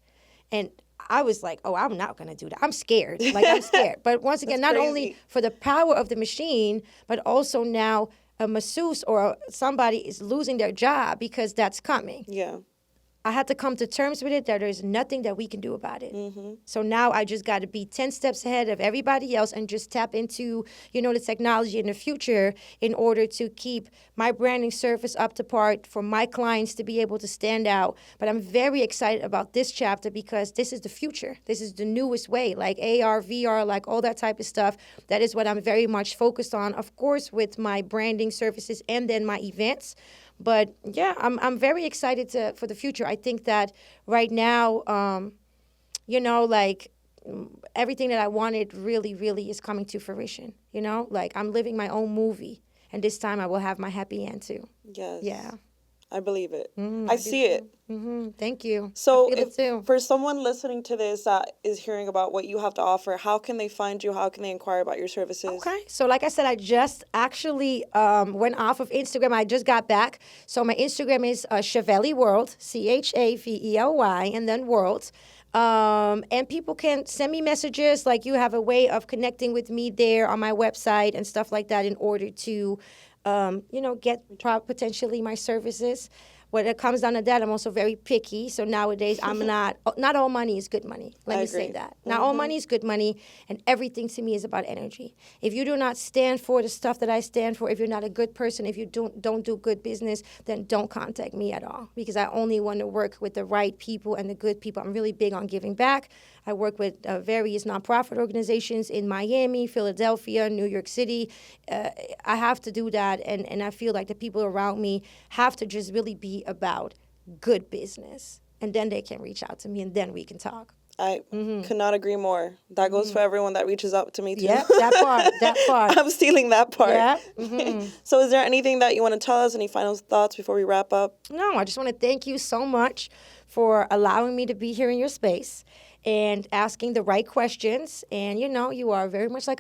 And I was like, oh, I'm not going to do that. I'm scared. I'm scared. But once again, not only for the power of the machine, but also now a masseuse or somebody is losing their job because that's coming. Yeah. I had to come to terms with it that there's nothing that we can do about it. So now I just got to be 10 steps ahead of everybody else and just tap into, the technology in the future in order to keep my branding surface up to par for my clients to be able to stand out. But I'm very excited about this chapter because this is the future. This is the newest way, like AR, VR, like all that type of stuff. That is what I'm very much focused on, of course, with my branding services and then my events. But yeah, I'm very excited for the future. I think that right now, everything that I wanted really, really is coming to fruition. I'm living my own movie, and this time I will have my happy end too. Yes. Yeah. I believe it. I see it. Thank you. So for someone listening to this that is hearing about what you have to offer, how can they find you? How can they inquire about your services? Okay. So like I said, I just actually went off of Instagram. I just got back. So my Instagram is Chavely World, Chavely, and then World. And people can send me messages. Like you have a way of connecting with me there on my website and stuff like that in order to get potentially my services. When it comes down to that, I'm also very picky. So nowadays, I'm not all money is good money. Let me say that. Not all money is good money, and everything to me is about energy. If you do not stand for the stuff that I stand for, if you're not a good person, if you don't do good business, then don't contact me at all because I only want to work with the right people and the good people. I'm really big on giving back. I work with various nonprofit organizations in Miami, Philadelphia, New York City. I have to do that, and I feel like the people around me have to just really be about good business. And then they can reach out to me, and then we can talk. I could not agree more. That goes for everyone that reaches out to me, too. Yeah, that part. I'm stealing that part. Yeah. So is there anything that you want to tell us, any final thoughts before we wrap up? No, I just want to thank you so much for allowing me to be here in your space and asking the right questions. And, you are very much like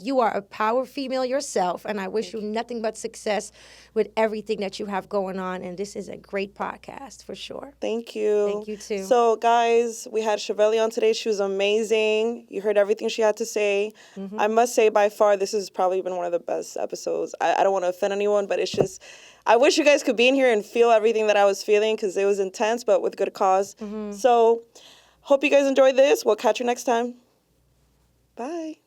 you are a power female yourself. And I wish you nothing but success with everything that you have going on. And this is a great podcast for sure. Thank you. Thank you, too. So, guys, we had Chavely on today. She was amazing. You heard everything she had to say. I must say, by far, this has probably been one of the best episodes. I don't want to offend anyone, but it's just, I wish you guys could be in here and feel everything that I was feeling because it was intense, but with good cause. So, hope you guys enjoyed this. We'll catch you next time. Bye.